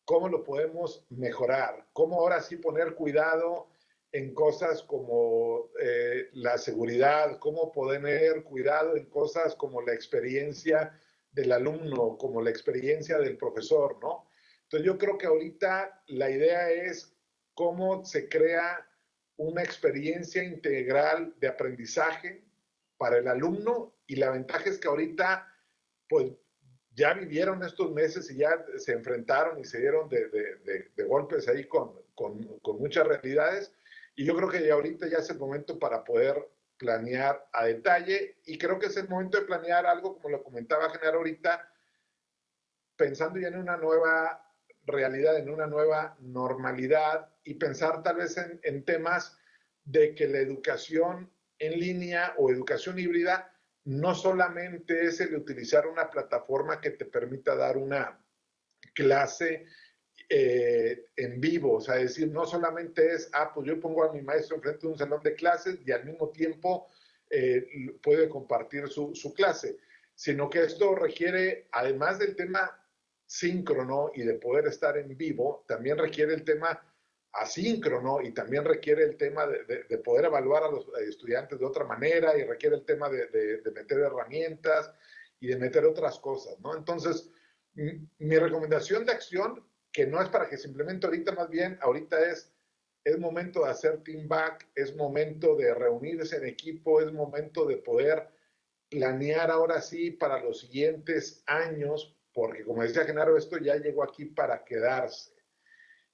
cómo lo podemos mejorar, cómo ahora sí poner cuidado en cosas como la seguridad, cómo poner cuidado en cosas como la experiencia del alumno, como la experiencia del profesor, ¿no? Entonces yo creo que ahorita la idea es cómo se crea una experiencia integral de aprendizaje para el alumno y la ventaja es que ahorita pues ya vivieron estos meses y ya se enfrentaron y se dieron de golpes ahí con muchas realidades. Y yo creo que ya ahorita ya es el momento para poder planear a detalle y creo que es el momento de planear algo, como lo comentaba Genaro ahorita, pensando ya en una nueva realidad, en una nueva normalidad y pensar tal vez en temas de que la educación en línea o educación híbrida no solamente es el utilizar una plataforma que te permita dar una clase en vivo, o sea, es decir, no solamente es, pues yo pongo a mi maestro enfrente de un salón de clases y al mismo tiempo puede compartir su clase, sino que esto requiere, además del tema síncrono y de poder estar en vivo, también requiere el tema asíncrono y también requiere el tema de poder evaluar a los estudiantes de otra manera y requiere el tema de meter herramientas y de meter otras cosas, ¿no? Entonces, mi recomendación de acción que no es para que simplemente ahorita, más bien, ahorita es momento de hacer team back, es momento de reunirse en equipo, es momento de poder planear ahora sí para los siguientes años, porque como decía Genaro, esto ya llegó aquí para quedarse.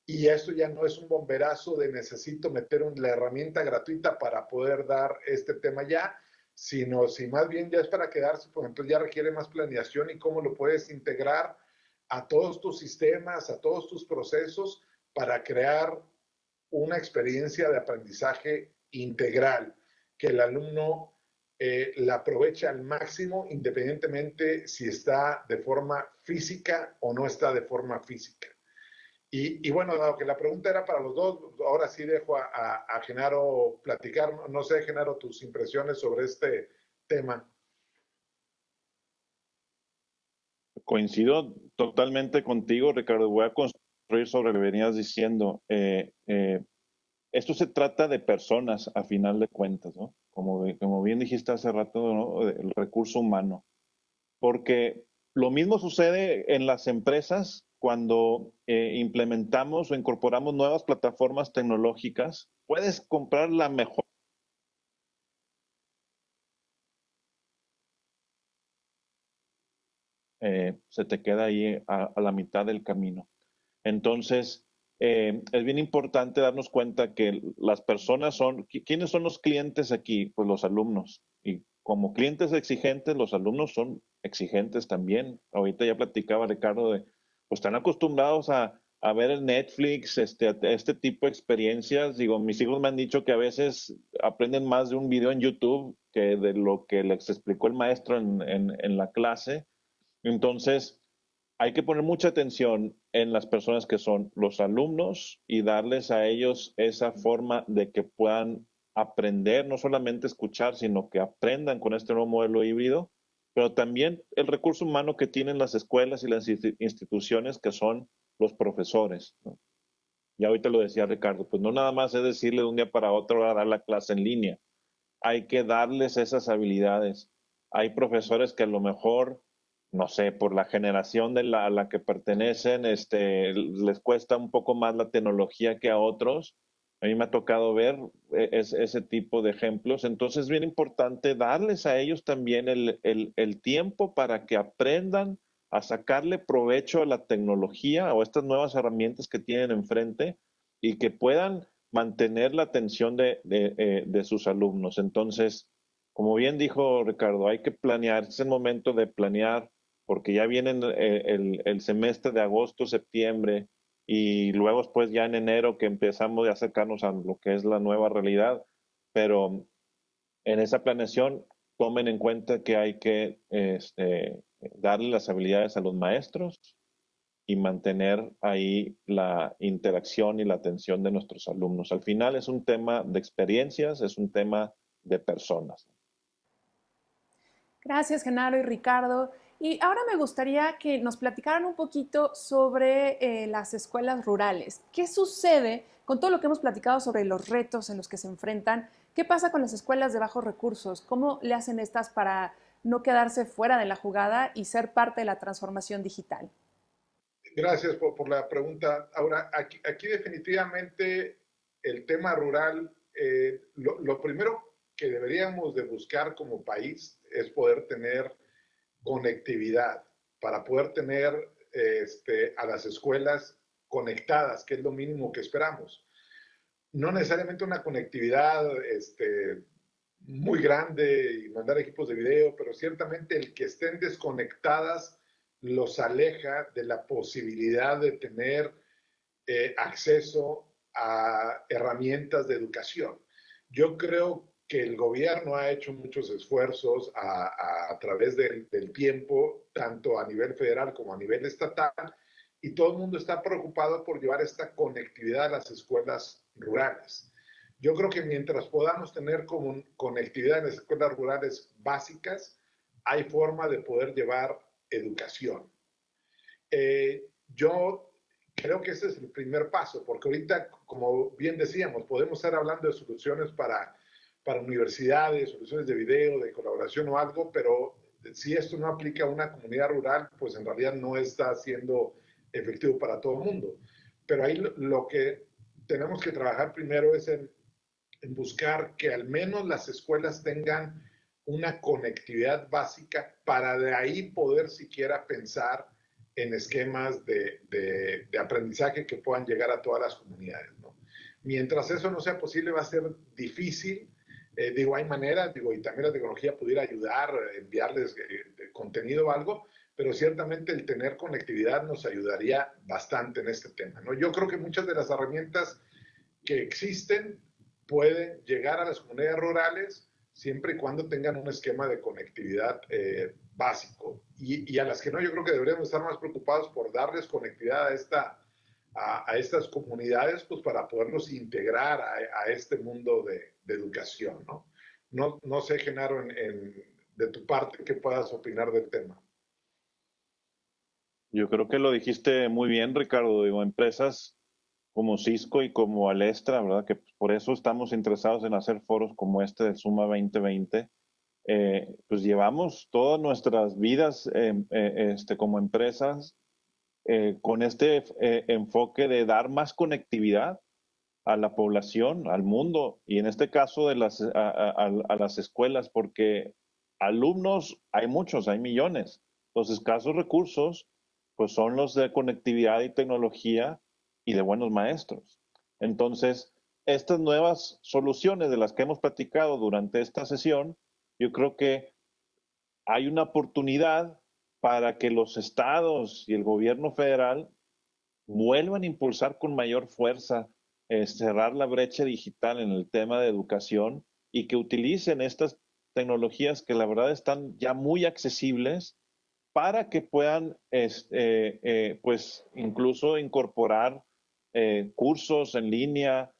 Y esto ya no es un bomberazo de necesito meter la herramienta gratuita para poder dar este tema ya, sino si más bien ya es para quedarse, pues entonces ya requiere más planeación y cómo lo puedes integrar a todos tus sistemas, a todos tus procesos para crear una experiencia de aprendizaje integral, que el alumno la aproveche al máximo independientemente si está de forma física o no está de forma física. Y bueno, dado que la pregunta era para los dos, ahora sí dejo a Genaro platicar. No sé, Genaro, tus impresiones sobre este tema. Coincido totalmente contigo, Ricardo. Voy a construir sobre lo que venías diciendo. Esto se trata de personas, a final de cuentas, ¿no? Como bien dijiste hace rato, ¿no? El recurso humano. Porque lo mismo sucede en las empresas cuando implementamos o incorporamos nuevas plataformas tecnológicas. Puedes comprar la mejor. Se te queda ahí a la mitad del camino. Entonces, es bien importante darnos cuenta que las personas son, ¿quiénes son los clientes aquí? Pues los alumnos. Y como clientes exigentes, los alumnos son exigentes también. Ahorita ya platicaba Ricardo de, pues están acostumbrados a ver el Netflix, este tipo de experiencias. Digo, mis hijos me han dicho que a veces aprenden más de un video en YouTube que de lo que les explicó el maestro en la clase. Entonces, hay que poner mucha atención en las personas que son los alumnos y darles a ellos esa forma de que puedan aprender, no solamente escuchar, sino que aprendan con este nuevo modelo híbrido, pero también el recurso humano que tienen las escuelas y las instituciones que son los profesores, ¿no? Y ahorita lo decía Ricardo, pues no nada más es decirle de un día para otro a dar la clase en línea, hay que darles esas habilidades. Hay profesores que a lo mejor, no sé, por la generación a la que pertenecen, les cuesta un poco más la tecnología que a otros. A mí me ha tocado ver ese tipo de ejemplos. Entonces es bien importante darles a ellos también el tiempo para que aprendan a sacarle provecho a la tecnología o estas nuevas herramientas que tienen enfrente y que puedan mantener la atención de sus alumnos. Entonces, como bien dijo Ricardo, hay que planear, es el momento de planear, porque ya viene el semestre de agosto, septiembre, y luego después ya en enero que empezamos a acercarnos a lo que es la nueva realidad, pero en esa planeación tomen en cuenta que hay que darle las habilidades a los maestros y mantener ahí la interacción y la atención de nuestros alumnos. Al final es un tema de experiencias, es un tema de personas. Gracias, Genaro y Ricardo. Y ahora me gustaría que nos platicaran un poquito sobre las escuelas rurales. ¿Qué sucede con todo lo que hemos platicado sobre los retos en los que se enfrentan? ¿Qué pasa con las escuelas de bajos recursos? ¿Cómo le hacen estas para no quedarse fuera de la jugada y ser parte de la transformación digital? Gracias por la pregunta. Ahora, aquí definitivamente el tema rural, lo primero que deberíamos de buscar como país es poder tener conectividad, para poder tener a las escuelas conectadas, que es lo mínimo que esperamos. No necesariamente una conectividad muy grande y mandar equipos de video, pero ciertamente el que estén desconectadas los aleja de la posibilidad de tener acceso a herramientas de educación. Yo creo que el gobierno ha hecho muchos esfuerzos a través del tiempo, tanto a nivel federal como a nivel estatal, y todo el mundo está preocupado por llevar esta conectividad a las escuelas rurales. Yo creo que mientras podamos tener conectividad en las escuelas rurales básicas, hay forma de poder llevar educación. Yo creo que ese es el primer paso, porque ahorita, como bien decíamos, podemos estar hablando de soluciones para universidades, soluciones de video, de colaboración o algo, pero si esto no aplica a una comunidad rural, pues en realidad no está siendo efectivo para todo el mundo. Pero ahí lo que tenemos que trabajar primero es en buscar que al menos las escuelas tengan una conectividad básica para de ahí poder siquiera pensar en esquemas de aprendizaje que puedan llegar a todas las comunidades, ¿no? Mientras eso no sea posible, va a ser difícil. Digo, hay maneras, digo, y también la tecnología pudiera ayudar, enviarles contenido o algo, pero ciertamente el tener conectividad nos ayudaría bastante en este tema, ¿no? Yo creo que muchas de las herramientas que existen pueden llegar a las comunidades rurales siempre y cuando tengan un esquema de conectividad básico. Y a las que no, yo creo que deberíamos estar más preocupados por darles conectividad a estas comunidades, pues para poderlos integrar a este mundo de educación, ¿no? No sé, Genaro, de tu parte, ¿qué puedas opinar del tema? Yo creo que lo dijiste muy bien, Ricardo. Digo, empresas como Cisco y como Alestra, ¿verdad? Que por eso estamos interesados en hacer foros como este de Suma 2020. Pues llevamos todas nuestras vidas como empresas con este enfoque de dar más conectividad a la población, al mundo, y en este caso de a las escuelas, porque alumnos hay muchos, hay millones. Los escasos recursos, pues son los de conectividad y tecnología y de buenos maestros. Entonces, estas nuevas soluciones de las que hemos platicado durante esta sesión, yo creo que hay una oportunidad para que los estados y el gobierno federal vuelvan a impulsar con mayor fuerza, cerrar la brecha digital en el tema de educación y que utilicen estas tecnologías que la verdad están ya muy accesibles para que puedan pues incluso incorporar cursos en línea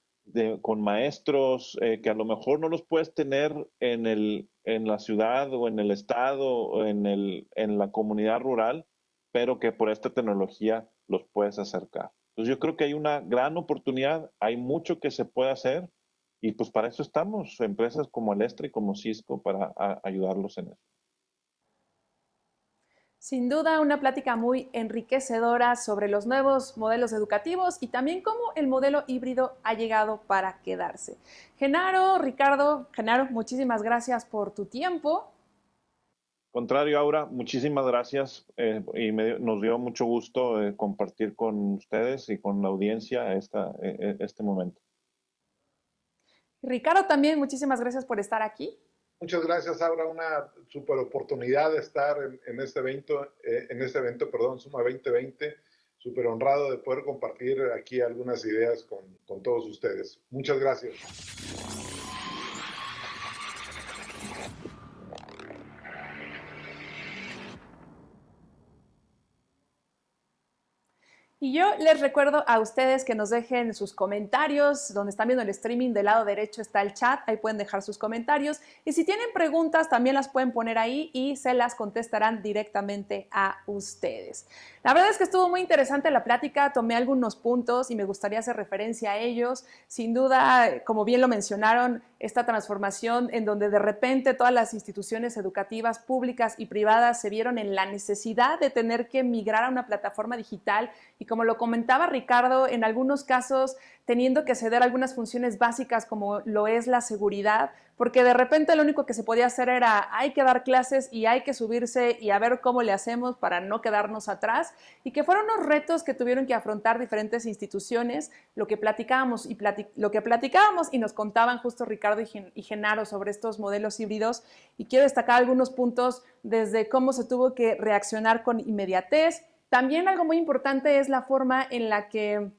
con maestros que a lo mejor no los puedes tener en la ciudad o en el estado o en la comunidad rural, pero que por esta tecnología los puedes acercar. Entonces yo creo que hay una gran oportunidad, hay mucho que se puede hacer y pues para eso estamos, empresas como Alestra y como Cisco, para ayudarlos en eso. Sin duda, una plática muy enriquecedora sobre los nuevos modelos educativos y también cómo el modelo híbrido ha llegado para quedarse. Genaro, Ricardo, Genaro, muchísimas gracias por tu tiempo. Contrario, Aura, muchísimas gracias nos dio mucho gusto compartir con ustedes y con la audiencia este momento. Ricardo, también muchísimas gracias por estar aquí. Muchas gracias, Aura. Una super oportunidad de estar en este evento, perdón, Suma 2020. Súper honrado de poder compartir aquí algunas ideas con todos ustedes. Muchas gracias. Y yo les recuerdo a ustedes que nos dejen sus comentarios, donde están viendo el streaming, del lado derecho está el chat, ahí pueden dejar sus comentarios. Y si tienen preguntas, también las pueden poner ahí y se las contestarán directamente a ustedes. La verdad es que estuvo muy interesante la plática, tomé algunos puntos y me gustaría hacer referencia a ellos. Sin duda, como bien lo mencionaron, esta transformación en donde de repente todas las instituciones educativas públicas y privadas se vieron en la necesidad de tener que migrar a una plataforma digital y como lo comentaba Ricardo, en algunos casos teniendo que ceder algunas funciones básicas como lo es la seguridad, porque de repente lo único que se podía hacer era hay que dar clases y hay que subirse y a ver cómo le hacemos para no quedarnos atrás y que fueron unos retos que tuvieron que afrontar diferentes instituciones, lo que platicábamos y nos contaban justo Ricardo y Genaro sobre estos modelos híbridos y quiero destacar algunos puntos desde cómo se tuvo que reaccionar con inmediatez. También algo muy importante es la forma en la que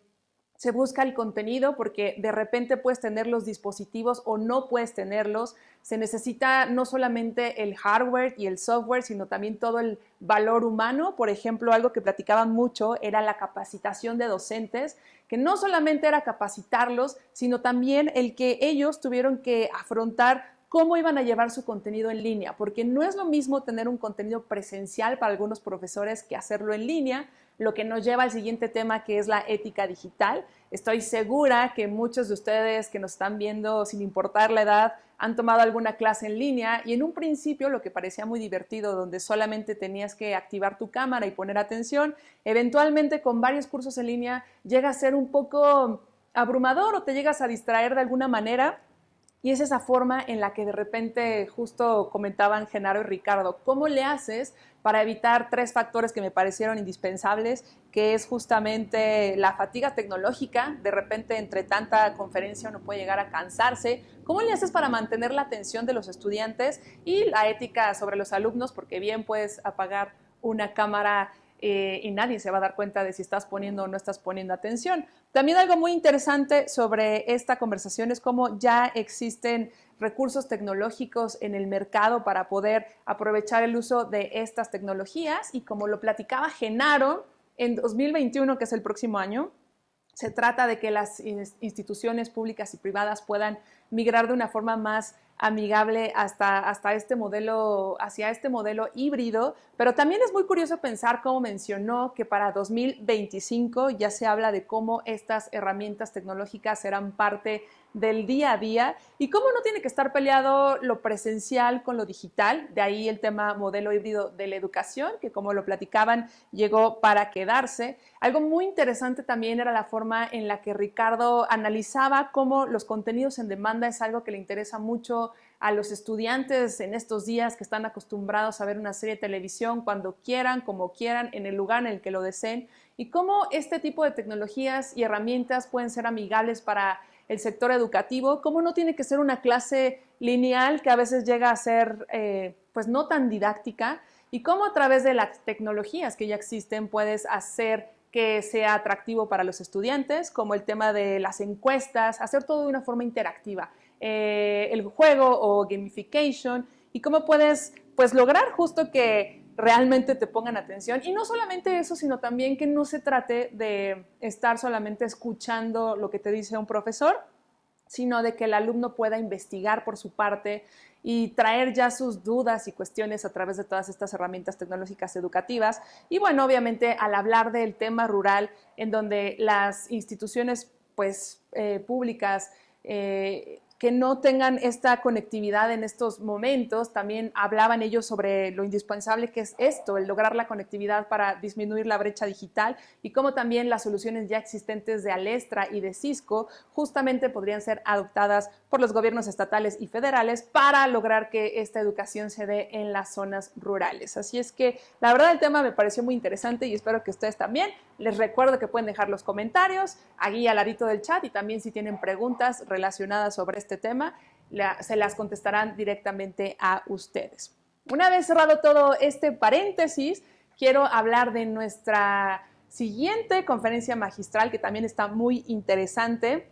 se busca el contenido, porque de repente puedes tener los dispositivos o no puedes tenerlos. Se necesita no solamente el hardware y el software, sino también todo el valor humano. Por ejemplo, algo que platicaban mucho era la capacitación de docentes, que no solamente era capacitarlos, sino también el que ellos tuvieron que afrontar cómo iban a llevar su contenido en línea, porque no es lo mismo tener un contenido presencial para algunos profesores que hacerlo en línea, lo que nos lleva al siguiente tema que es la ética digital. Estoy segura que muchos de ustedes que nos están viendo, sin importar la edad, han tomado alguna clase en línea y en un principio lo que parecía muy divertido, donde solamente tenías que activar tu cámara y poner atención, eventualmente con varios cursos en línea llega a ser un poco abrumador o te llegas a distraer de alguna manera. Y es esa forma en la que de repente, justo comentaban Genaro y Ricardo, ¿cómo le haces para evitar 3 factores que me parecieron indispensables? Que es justamente la fatiga tecnológica, de repente entre tanta conferencia uno puede llegar a cansarse. ¿Cómo le haces para mantener la atención de los estudiantes? Y la ética sobre los alumnos, porque bien puedes apagar una cámara y nadie se va a dar cuenta de si estás poniendo o no estás poniendo atención. También algo muy interesante sobre esta conversación es cómo ya existen recursos tecnológicos en el mercado para poder aprovechar el uso de estas tecnologías y como lo platicaba Genaro, en 2021, que es el próximo año, se trata de que las instituciones públicas y privadas puedan migrar de una forma más amigable hacia este modelo híbrido, pero también es muy curioso pensar, como mencionó, que para 2025 ya se habla de cómo estas herramientas tecnológicas serán parte del día a día y cómo no tiene que estar peleado lo presencial con lo digital, de ahí el tema modelo híbrido de la educación, que como lo platicaban, llegó para quedarse. Algo muy interesante también era la forma en la que Ricardo analizaba cómo los contenidos en demanda es algo que le interesa mucho a los estudiantes en estos días que están acostumbrados a ver una serie de televisión cuando quieran, como quieran, en el lugar en el que lo deseen, y cómo este tipo de tecnologías y herramientas pueden ser amigables para el sector educativo, cómo no tiene que ser una clase lineal que a veces llega a ser pues no tan didáctica, y cómo a través de las tecnologías que ya existen puedes hacer que sea atractivo para los estudiantes, como el tema de las encuestas, hacer todo de una forma interactiva, el juego o gamification, y cómo puedes pues lograr justo que realmente te pongan atención. Y no solamente eso, sino también que no se trate de estar solamente escuchando lo que te dice un profesor, sino de que el alumno pueda investigar por su parte y traer ya sus dudas y cuestiones a través de todas estas herramientas tecnológicas educativas. Y bueno, obviamente al hablar del tema rural, en donde las instituciones pues, públicas que no tengan esta conectividad en estos momentos, también hablaban ellos sobre lo indispensable que es esto, el lograr la conectividad para disminuir la brecha digital y cómo también las soluciones ya existentes de Alestra y de Cisco justamente podrían ser adoptadas por los gobiernos estatales y federales para lograr que esta educación se dé en las zonas rurales. Así es que la verdad el tema me pareció muy interesante y espero que ustedes también. Les recuerdo que pueden dejar los comentarios aquí al ladito del chat y también si tienen preguntas relacionadas sobre este tema, se las contestarán directamente a ustedes. Una vez cerrado todo este paréntesis, quiero hablar de nuestra siguiente conferencia magistral que también está muy interesante.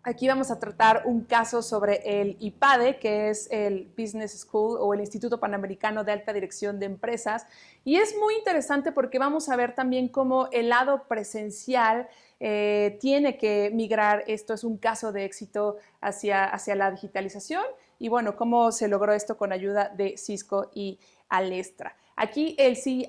Aquí vamos a tratar un caso sobre el IPADE, que es el Business School o el Instituto Panamericano de Alta Dirección de Empresas. Y es muy interesante porque vamos a ver también cómo el lado presencial tiene que migrar. Esto es un caso de éxito hacia la digitalización. Y bueno, cómo se logró esto con ayuda de Cisco y Alestra. Aquí el CIO,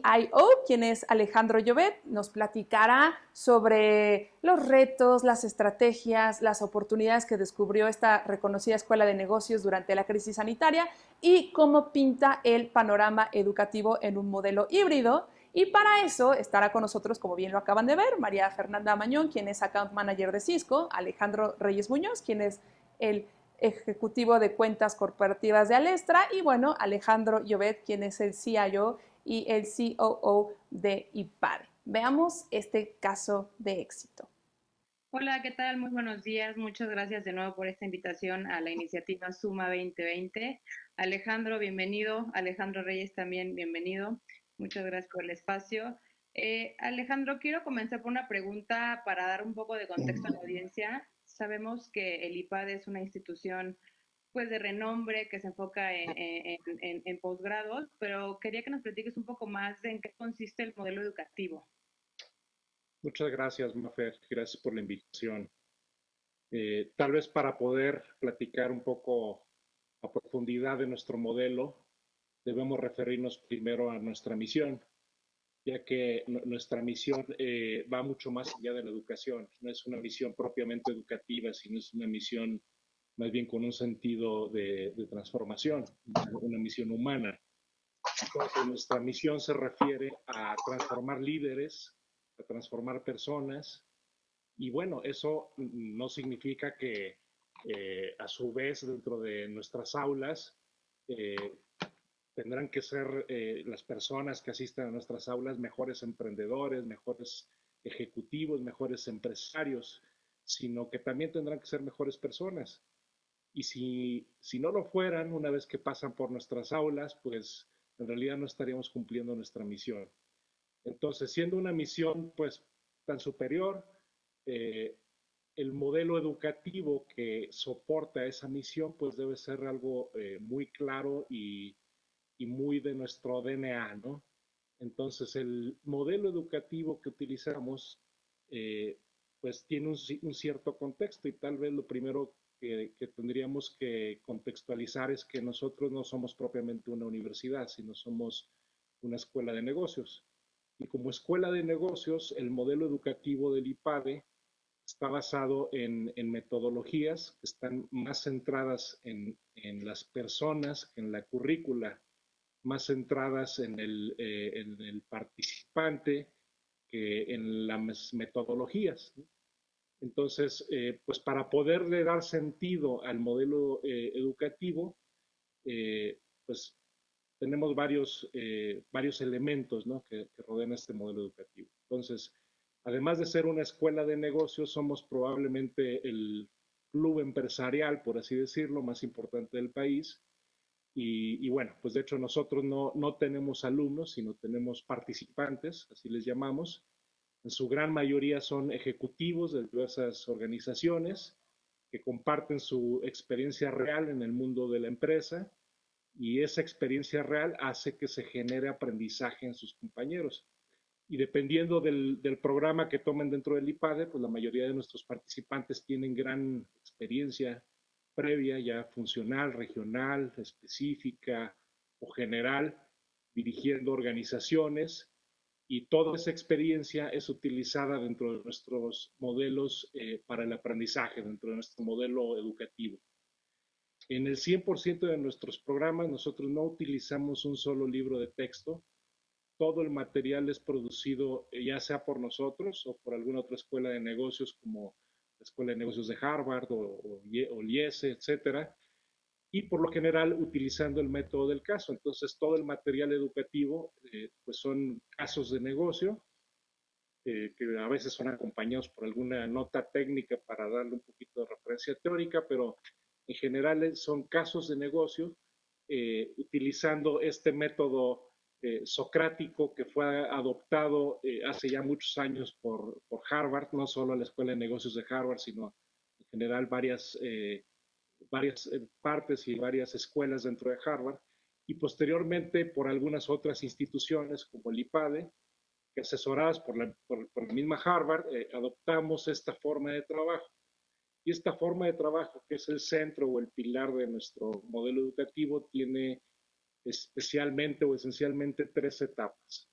quien es Alejandro Llobet, nos platicará sobre los retos, las estrategias, las oportunidades que descubrió esta reconocida escuela de negocios durante la crisis sanitaria y cómo pinta el panorama educativo en un modelo híbrido. Y para eso estará con nosotros, como bien lo acaban de ver, María Fernanda Mañón, quien es Account Manager de Cisco, Alejandro Reyes Muñoz, quien es el ejecutivo de cuentas corporativas de Alestra, y bueno, Alejandro Llobet, quien es el CIO y el COO de IPADE. Veamos este caso de éxito. Hola, ¿qué tal? Muy buenos días. Muchas gracias de nuevo por esta invitación a la iniciativa Suma 2020. Alejandro, bienvenido. Alejandro Reyes también, bienvenido. Muchas gracias por el espacio. Alejandro, quiero comenzar por una pregunta para dar un poco de contexto a la audiencia. Sabemos que el IPADE es una institución pues de renombre que se enfoca en posgrados, pero quería que nos platiques un poco más de en qué consiste el modelo educativo. Muchas gracias, Mafer. Gracias por la invitación. Tal vez para poder platicar un poco a profundidad de nuestro modelo, debemos referirnos primero a nuestra misión, ya que nuestra misión va mucho más allá de la educación. No es una misión propiamente educativa, sino es una misión más bien con un sentido de transformación, una misión humana. Entonces, nuestra misión se refiere a transformar líderes, a transformar personas, y bueno, eso no significa que a su vez dentro de nuestras aulas eh, tendrán que ser las personas que asistan a nuestras aulas mejores emprendedores, mejores ejecutivos, mejores empresarios, sino que también tendrán que ser mejores personas. Y si no lo fueran, una vez que pasan por nuestras aulas, pues en realidad no estaríamos cumpliendo nuestra misión. Entonces, siendo una misión pues tan superior, eh, el modelo educativo que soporta esa misión pues debe ser algo muy claro y muy de nuestro DNA, ¿no? Entonces, el modelo educativo que utilizamos, pues tiene un cierto contexto y tal vez lo primero que tendríamos que contextualizar es que nosotros no somos propiamente una universidad, sino somos una escuela de negocios. Y como escuela de negocios, el modelo educativo del IPADE está basado en metodologías que están más centradas en las personas que en la currícula, más centradas en el participante que en las metodologías. Entonces, pues para poderle dar sentido al modelo educativo, pues tenemos varios elementos, ¿no?, que rodean este modelo educativo. Entonces, además de ser una escuela de negocios, somos probablemente el club empresarial, por así decirlo, más importante del país. Y bueno, pues de hecho nosotros no tenemos alumnos, sino tenemos participantes, así les llamamos. En su gran mayoría son ejecutivos de diversas organizaciones que comparten su experiencia real en el mundo de la empresa, y esa experiencia real hace que se genere aprendizaje en sus compañeros. Y dependiendo del programa que tomen dentro del IPADE, pues la mayoría de nuestros participantes tienen gran experiencia previa, ya funcional, regional, específica o general, dirigiendo organizaciones, y toda esa experiencia es utilizada dentro de nuestros modelos para el aprendizaje, dentro de nuestro modelo educativo. En el 100% de nuestros programas nosotros no utilizamos un solo libro de texto. Todo el material es producido ya sea por nosotros o por alguna otra escuela de negocios como la Escuela de Negocios de Harvard o IESE, etcétera, y por lo general utilizando el método del caso. Entonces todo el material educativo pues son casos de negocio que a veces son acompañados por alguna nota técnica para darle un poquito de referencia teórica, pero en general son casos de negocio utilizando este método socrático que fue adoptado hace ya muchos años por Harvard, no solo la Escuela de Negocios de Harvard, sino en general varias partes y varias escuelas dentro de Harvard, y posteriormente por algunas otras instituciones como el IPADE, que asesoradas por la misma Harvard, adoptamos esta forma de trabajo. Y esta forma de trabajo, que es el centro o el pilar de nuestro modelo educativo, tiene especialmente o esencialmente tres etapas.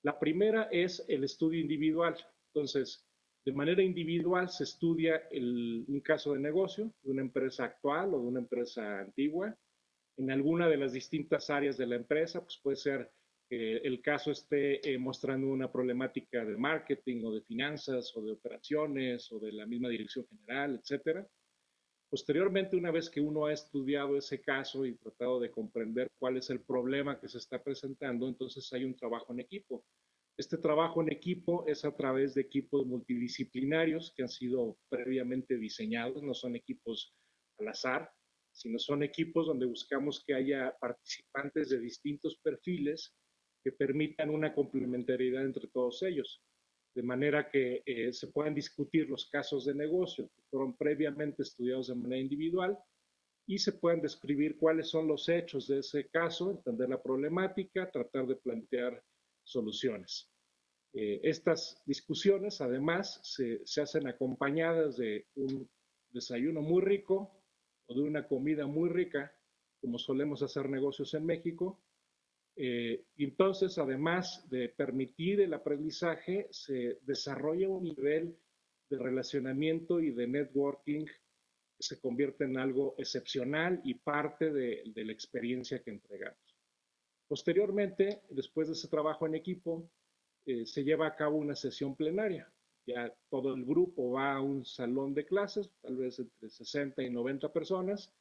La primera es el estudio individual. Entonces, de manera individual se estudia un caso de negocio de una empresa actual o de una empresa antigua. En alguna de las distintas áreas de la empresa, pues puede ser que el caso esté mostrando una problemática de marketing o de finanzas o de operaciones o de la misma dirección general, etcétera. Posteriormente, una vez que uno ha estudiado ese caso y tratado de comprender cuál es el problema que se está presentando, entonces hay un trabajo en equipo. Este trabajo en equipo es a través de equipos multidisciplinarios que han sido previamente diseñados, no son equipos al azar, sino son equipos donde buscamos que haya participantes de distintos perfiles que permitan una complementariedad entre todos ellos, de manera que se puedan discutir los casos de negocio que fueron previamente estudiados de manera individual y se puedan describir cuáles son los hechos de ese caso, entender la problemática, tratar de plantear soluciones. Estas discusiones además se hacen acompañadas de un desayuno muy rico o de una comida muy rica, como solemos hacer negocios en México. Entonces, además de permitir el aprendizaje, se desarrolla un nivel de relacionamiento y de networking que se convierte en algo excepcional y parte de la experiencia que entregamos. Posteriormente, después de ese trabajo en equipo, se lleva a cabo una sesión plenaria. Ya todo el grupo va a un salón de clases, tal vez entre 60 y 90 personas,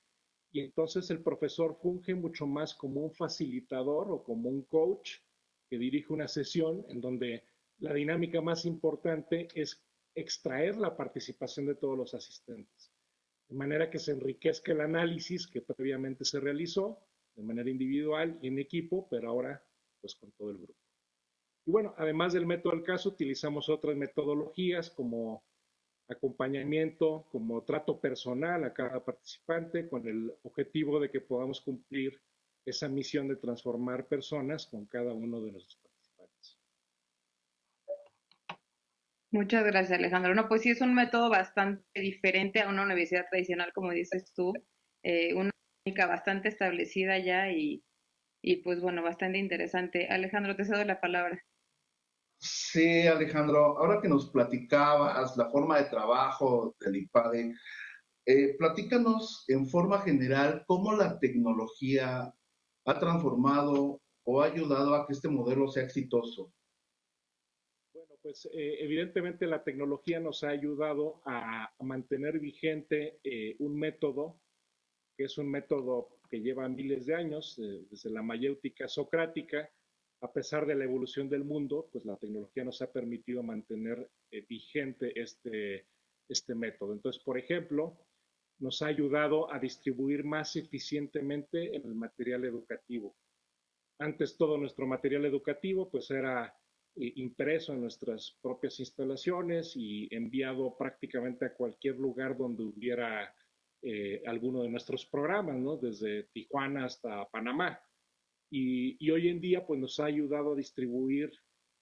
y entonces el profesor funge mucho más como un facilitador o como un coach que dirige una sesión en donde la dinámica más importante es extraer la participación de todos los asistentes, de manera que se enriquezca el análisis que previamente se realizó de manera individual y en equipo, pero ahora pues con todo el grupo. Y bueno, además del método del caso, utilizamos otras metodologías como acompañamiento, como trato personal a cada participante, con el objetivo de que podamos cumplir esa misión de transformar personas con cada uno de nuestros participantes. Muchas gracias, Alejandro. No, pues sí, es un método bastante diferente a una universidad tradicional, como dices tú, una técnica bastante establecida ya y pues bueno, bastante interesante. Alejandro, te cedo la palabra. Sí, Alejandro, ahora que nos platicabas la forma de trabajo del IPADE, platícanos en forma general cómo la tecnología ha transformado o ha ayudado a que este modelo sea exitoso. Bueno, pues evidentemente la tecnología nos ha ayudado a mantener vigente un método, que es un método que lleva miles de años, desde la mayéutica socrática. A pesar de la evolución del mundo, pues la tecnología nos ha permitido mantener vigente este método. Entonces, por ejemplo, nos ha ayudado a distribuir más eficientemente el material educativo. Antes todo nuestro material educativo pues era impreso en nuestras propias instalaciones y enviado prácticamente a cualquier lugar donde hubiera alguno de nuestros programas, ¿no? Desde Tijuana hasta Panamá. Y hoy en día pues nos ha ayudado a distribuir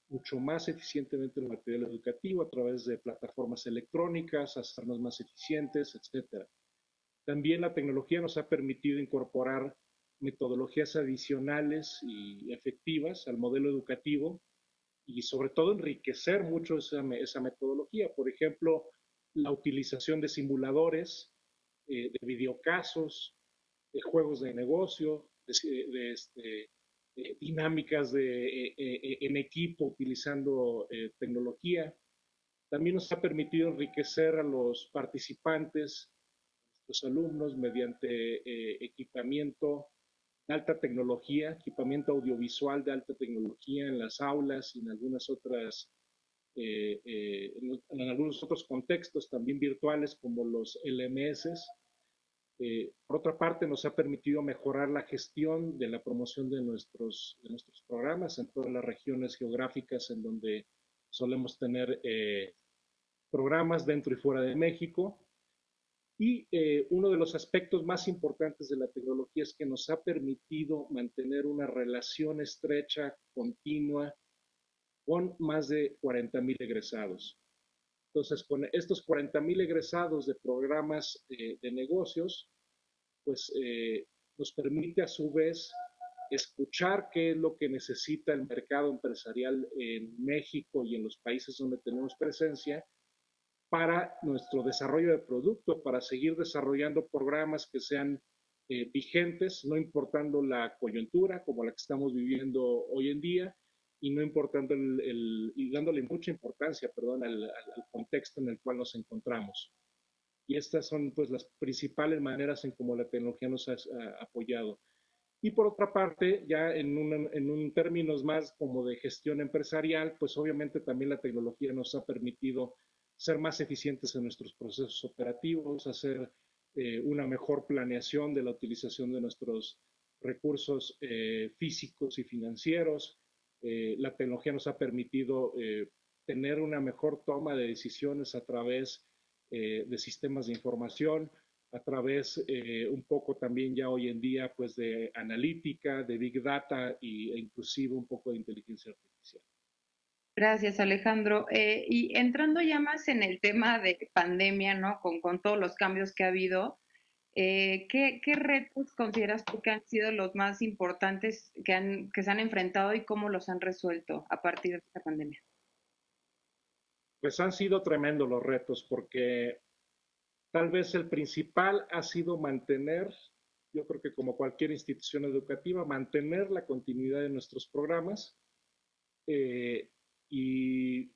mucho más eficientemente el material educativo a través de plataformas electrónicas, hacernos más eficientes, etcétera. También la tecnología nos ha permitido incorporar metodologías adicionales y efectivas al modelo educativo y sobre todo enriquecer mucho esa metodología. Por ejemplo, la utilización de simuladores, de videocasos, de juegos de negocio, dinámicas en equipo utilizando tecnología. También nos ha permitido enriquecer a los participantes, los alumnos, mediante equipamiento de alta tecnología, equipamiento audiovisual de alta tecnología en las aulas y en algunas otras, en algunos otros contextos también virtuales como los LMS. Por otra parte, nos ha permitido mejorar la gestión de la promoción de nuestros programas en todas las regiones geográficas en donde solemos tener programas dentro y fuera de México. Y uno de los aspectos más importantes de la tecnología es que nos ha permitido mantener una relación estrecha, continua, con más de 40,000 egresados. Entonces, con estos 40,000 egresados de programas de negocios, pues nos permite a su vez escuchar qué es lo que necesita el mercado empresarial en México y en los países donde tenemos presencia para nuestro desarrollo de producto, para seguir desarrollando programas que sean vigentes, no importando la coyuntura como la que estamos viviendo hoy en día y no importando y dándole mucha importancia, perdón, al contexto en el cual nos encontramos. Y estas son pues las principales maneras en cómo la tecnología nos ha apoyado. Y por otra parte, ya en un términos más como de gestión empresarial, pues obviamente también la tecnología nos ha permitido ser más eficientes en nuestros procesos operativos, hacer una mejor planeación de la utilización de nuestros recursos físicos y financieros. La tecnología nos ha permitido tener una mejor toma de decisiones a través de sistemas de información, a través un poco también ya hoy en día pues de analítica, de big data e inclusive un poco de inteligencia artificial. Gracias, Alejandro. Y entrando ya más en el tema de pandemia, ¿no? Con todos los cambios que ha habido, ¿qué retos consideras tú que han sido los más importantes que se han enfrentado y cómo los han resuelto a partir de esta pandemia? Pues han sido tremendos los retos porque Tal vez el principal ha sido mantener, yo creo que como cualquier institución educativa, mantener la continuidad de nuestros programas eh, y,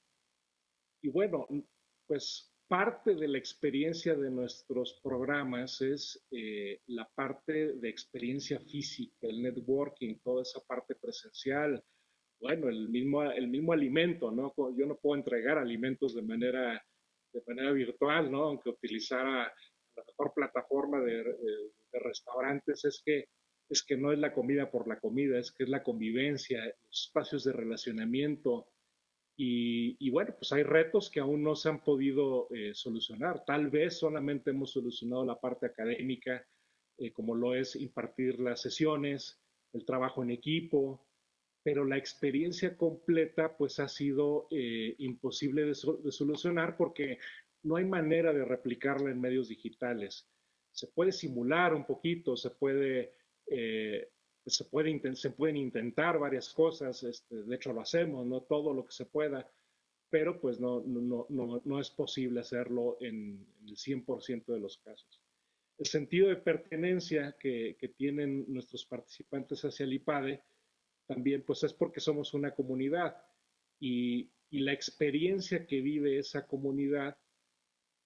y bueno, pues parte de la experiencia de nuestros programas es la parte de experiencia física, el networking, toda esa parte presencial. Bueno, el mismo alimento, ¿no? Yo no puedo entregar alimentos de manera virtual, ¿no? Aunque utilizara la mejor plataforma de restaurantes, es que no es la comida por la comida, es que es la convivencia, los espacios de relacionamiento, y bueno, pues hay retos que aún no se han podido solucionar. Tal vez solamente hemos solucionado la parte académica, como lo es impartir las sesiones, el trabajo en equipo, pero la experiencia completa pues ha sido imposible de solucionar porque no hay manera de replicarla en medios digitales. Se puede simular un poquito, eh, se pueden intentar varias cosas, de hecho lo hacemos, no todo lo que se pueda, pero pues no es posible hacerlo en el 100% de los casos. El sentido de pertenencia que tienen nuestros participantes hacia el IPADE también pues es porque somos una comunidad y la experiencia que vive esa comunidad,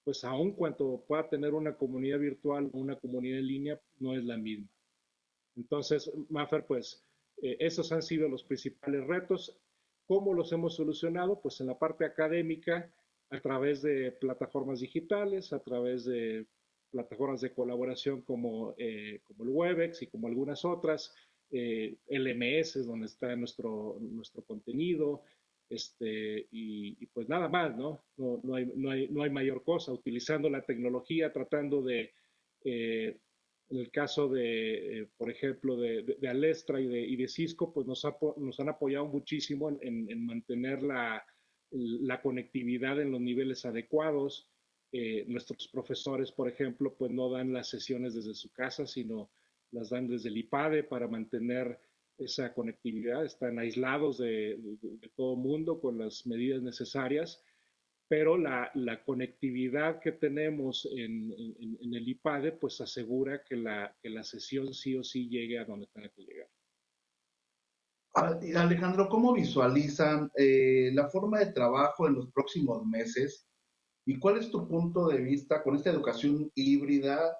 pues aun cuando pueda tener una comunidad virtual o una comunidad en línea, no es la misma. Entonces, Mafer, pues esos han sido los principales retos. ¿Cómo los hemos solucionado? Pues en la parte académica, a través de plataformas digitales, a través de plataformas de colaboración como el Webex y como algunas otras, LMS, donde está nuestro contenido, pues nada más, ¿no? No hay mayor cosa, utilizando la tecnología, tratando de eh, en el caso por ejemplo, de Alestra y de Cisco, pues nos han apoyado muchísimo en mantener la conectividad en los niveles adecuados. Nuestros profesores, por ejemplo, pues no dan las sesiones desde su casa, sino las dan desde el IPADE para mantener esa conectividad. Están aislados de todo el mundo con las medidas necesarias, pero la conectividad que tenemos en el IPADE pues asegura que la sesión sí o sí llegue a donde tenga que llegar. Alejandro, ¿cómo visualizan la forma de trabajo en los próximos meses? ¿Y cuál es tu punto de vista con esta educación híbrida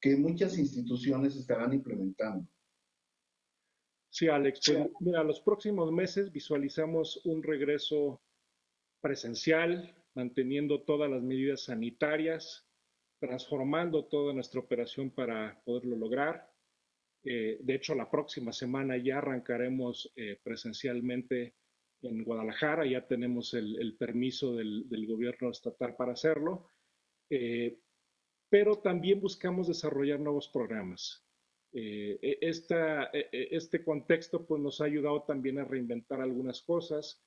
que muchas instituciones estarán implementando? Sí, Alex, pues mira, los próximos meses visualizamos un regreso presencial, manteniendo todas las medidas sanitarias, transformando toda nuestra operación para poderlo lograr. De hecho, la próxima semana ya arrancaremos presencialmente en Guadalajara, ya tenemos el permiso del gobierno estatal para hacerlo, eh, pero también buscamos desarrollar nuevos programas. Este contexto pues, nos ha ayudado también a reinventar algunas cosas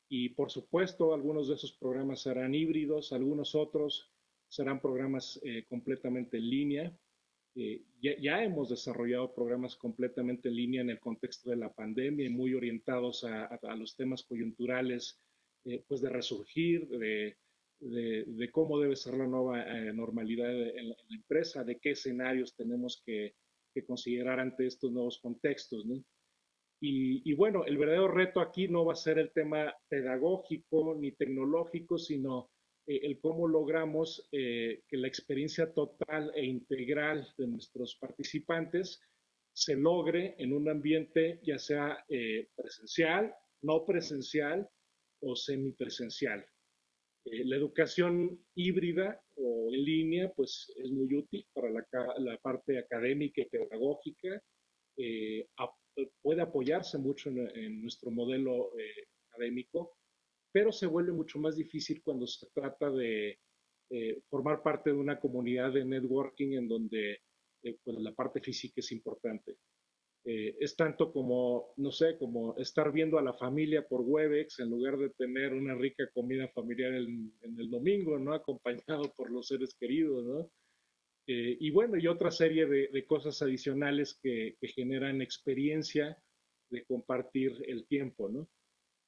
y por supuesto algunos de esos programas serán híbridos, algunos otros serán programas completamente en línea. Ya hemos desarrollado programas completamente en línea en el contexto de la pandemia, muy orientados a los temas coyunturales, pues de resurgir, de cómo debe ser la nueva normalidad en la empresa, de qué escenarios tenemos que considerar ante estos nuevos contextos, ¿no? Y bueno, el verdadero reto aquí no va a ser el tema pedagógico ni tecnológico, sino el cómo logramos que la experiencia total e integral de nuestros participantes se logre en un ambiente ya sea presencial, no presencial o semipresencial. La educación híbrida o en línea pues es muy útil para la parte académica y pedagógica. eh, Puede apoyarse mucho en nuestro modelo académico, pero se vuelve mucho más difícil cuando se trata de formar parte de una comunidad de networking en donde pues la parte física es importante. Es tanto como, no sé, como estar viendo a la familia por Webex en lugar de tener una rica comida familiar en el domingo, ¿no? Acompañado por los seres queridos, ¿no? Y bueno, y otra serie de cosas adicionales que generan experiencia de compartir el tiempo, ¿no?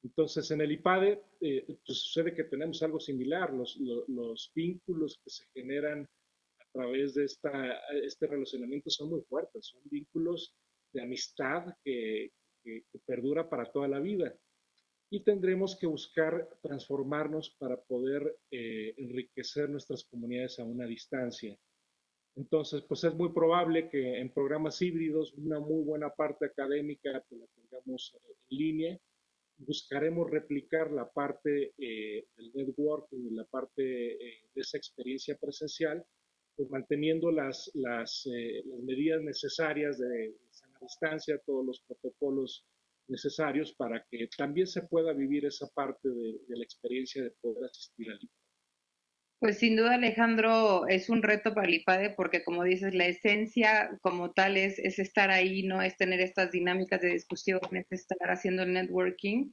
Entonces, en el IPADE, pues sucede que tenemos algo similar, los vínculos que se generan a través de este relacionamiento son muy fuertes, son vínculos de amistad que perdura para toda la vida. Y tendremos que buscar transformarnos para poder enriquecer nuestras comunidades a una distancia. Entonces, pues es muy probable que en programas híbridos una muy buena parte académica pues, la tengamos en línea. Buscaremos replicar la parte del networking y la parte de esa experiencia presencial, pues manteniendo las medidas necesarias de sana distancia, todos los protocolos necesarios para que también se pueda vivir esa parte de la experiencia de poder asistir al IPADE. Pues sin duda, Alejandro, es un reto para el IPADE porque, como dices, la esencia como tal es estar ahí, no es tener estas dinámicas de discusión, es estar haciendo el networking.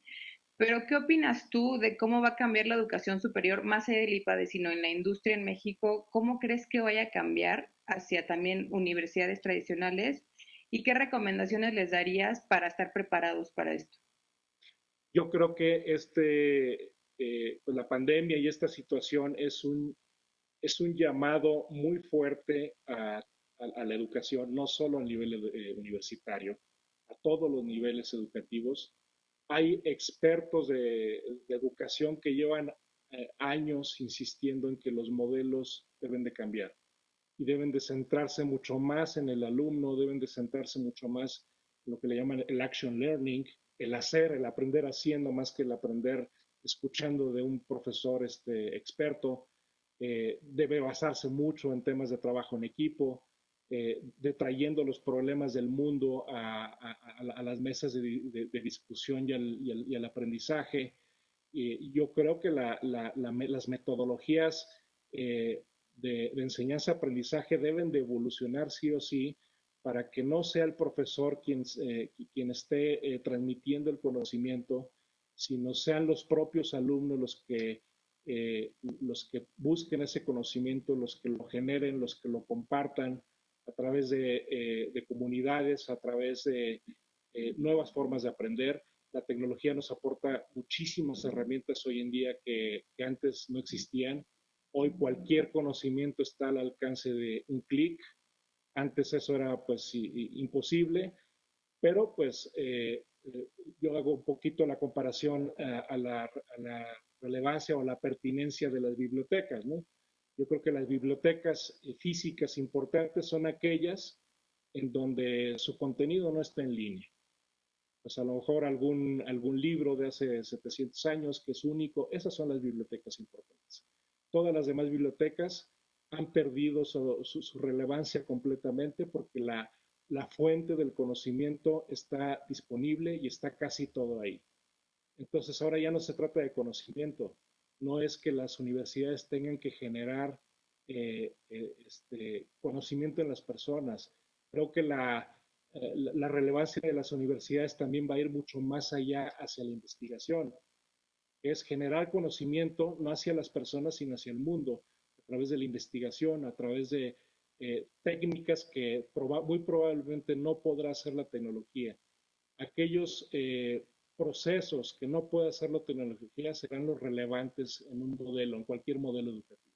Pero, ¿qué opinas tú de cómo va a cambiar la educación superior, más allá del IPADE, sino en la industria en México? ¿Cómo crees que vaya a cambiar hacia también universidades tradicionales? ¿Y qué recomendaciones les darías para estar preparados para esto? Yo creo que pues la pandemia y esta situación es un llamado muy fuerte a la educación, no solo a nivel universitario, a todos los niveles educativos. Hay expertos de educación que llevan años insistiendo en que los modelos deben de cambiar y deben de centrarse mucho más en el alumno, deben de centrarse mucho más en lo que le llaman el action learning, el hacer, el aprender haciendo más que el aprender escuchando de un profesor experto. Debe basarse mucho en temas de trabajo en equipo, trayendo los problemas del mundo a las mesas de discusión y al aprendizaje. Yo creo que las metodologías de enseñanza-aprendizaje deben de evolucionar sí o sí para que no sea el profesor quien esté transmitiendo el conocimiento, sino sean los propios alumnos los que busquen ese conocimiento, los que lo generen, los que lo compartan a través de comunidades, a través de nuevas formas de aprender. La tecnología nos aporta muchísimas herramientas hoy en día que antes no existían. Hoy cualquier conocimiento está al alcance de un clic. Antes eso era pues imposible, pero pues yo hago un poquito la comparación a la relevancia o la pertinencia de las bibliotecas, ¿no? Yo creo que las bibliotecas físicas importantes son aquellas en donde su contenido no está en línea. Pues a lo mejor algún libro de hace 700 años que es único, esas son las bibliotecas importantes. Todas las demás bibliotecas han perdido su relevancia completamente porque la fuente del conocimiento está disponible y está casi todo ahí. Entonces ahora ya no se trata de conocimiento, no es que las universidades tengan que generar conocimiento en las personas. Creo que la relevancia de las universidades también va a ir mucho más allá hacia la investigación, que es generar conocimiento no hacia las personas, sino hacia el mundo, a través de la investigación, a través de técnicas que muy probablemente no podrá hacer la tecnología. Aquellos procesos que no puede hacer la tecnología serán los relevantes en un modelo, en cualquier modelo educativo.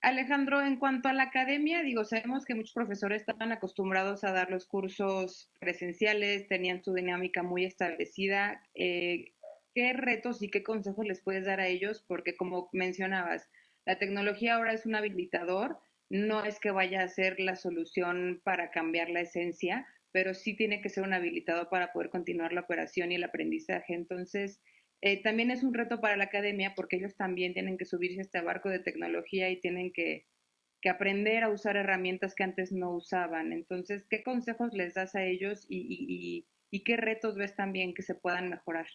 Alejandro, en cuanto a la academia, digo, sabemos que muchos profesores estaban acostumbrados a dar los cursos presenciales, tenían su dinámica muy establecida. ¿Qué retos y qué consejos les puedes dar a ellos? Porque como mencionabas, la tecnología ahora es un habilitador, no es que vaya a ser la solución para cambiar la esencia, pero sí tiene que ser un habilitador para poder continuar la operación y el aprendizaje. Entonces, también es un reto para la academia porque ellos también tienen que subirse a este barco de tecnología y tienen que aprender a usar herramientas que antes no usaban. Entonces, ¿qué consejos les das a ellos y qué retos ves también que se puedan mejorar?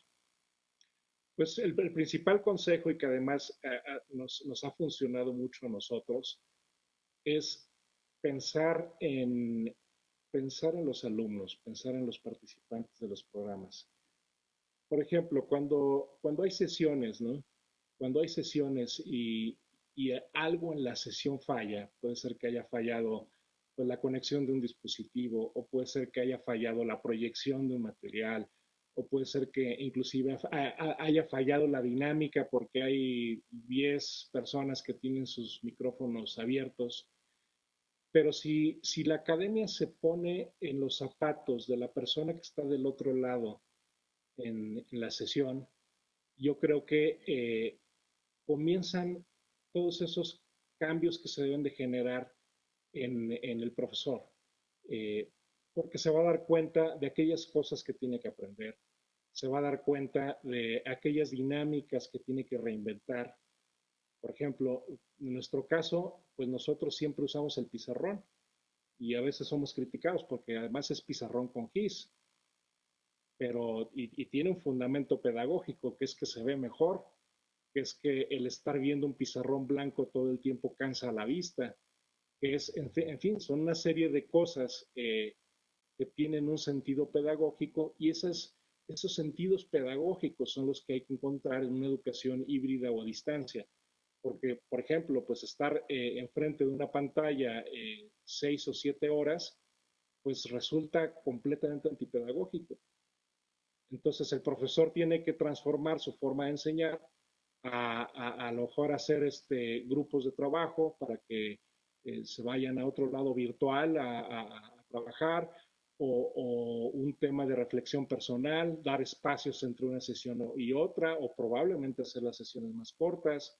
Pues el principal consejo y que además nos ha funcionado mucho a nosotros es pensar pensar en los alumnos, pensar en los participantes de los programas. Por ejemplo, cuando hay sesiones, ¿no? Cuando hay sesiones y algo en la sesión falla, puede ser que haya fallado pues, la conexión de un dispositivo o puede ser que haya fallado la proyección de un material o puede ser que inclusive haya fallado la dinámica porque hay 10 personas que tienen sus micrófonos abiertos. Pero si la academia se pone en los zapatos de la persona que está del otro lado en la sesión, yo creo que comienzan todos esos cambios que se deben de generar en el profesor, eh, porque se va a dar cuenta de aquellas cosas que tiene que aprender, se va a dar cuenta de aquellas dinámicas que tiene que reinventar. Por ejemplo, en nuestro caso, pues nosotros siempre usamos el pizarrón y a veces somos criticados porque además es pizarrón con gis, pero y tiene un fundamento pedagógico que es que se ve mejor, que es que el estar viendo un pizarrón blanco todo el tiempo cansa la vista, que es, en fin, son una serie de cosas que tienen un sentido pedagógico y esos sentidos pedagógicos son los que hay que encontrar en una educación híbrida o a distancia. Porque, por ejemplo, pues estar enfrente de una pantalla 6 o 7 horas, pues resulta completamente antipedagógico. Entonces el profesor tiene que transformar su forma de enseñar a lo mejor hacer grupos de trabajo para que se vayan a otro lado virtual a trabajar o un tema de reflexión personal, dar espacios entre una sesión y otra o probablemente hacer las sesiones más cortas.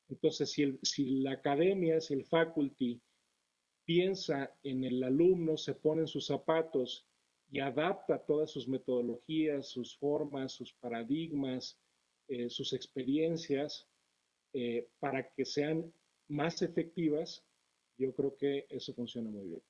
Entonces, si la academia, si el faculty piensa en el alumno, se pone en sus zapatos y adapta todas sus metodologías, sus formas, sus paradigmas, sus experiencias para que sean más efectivas, yo creo que eso funciona muy bien.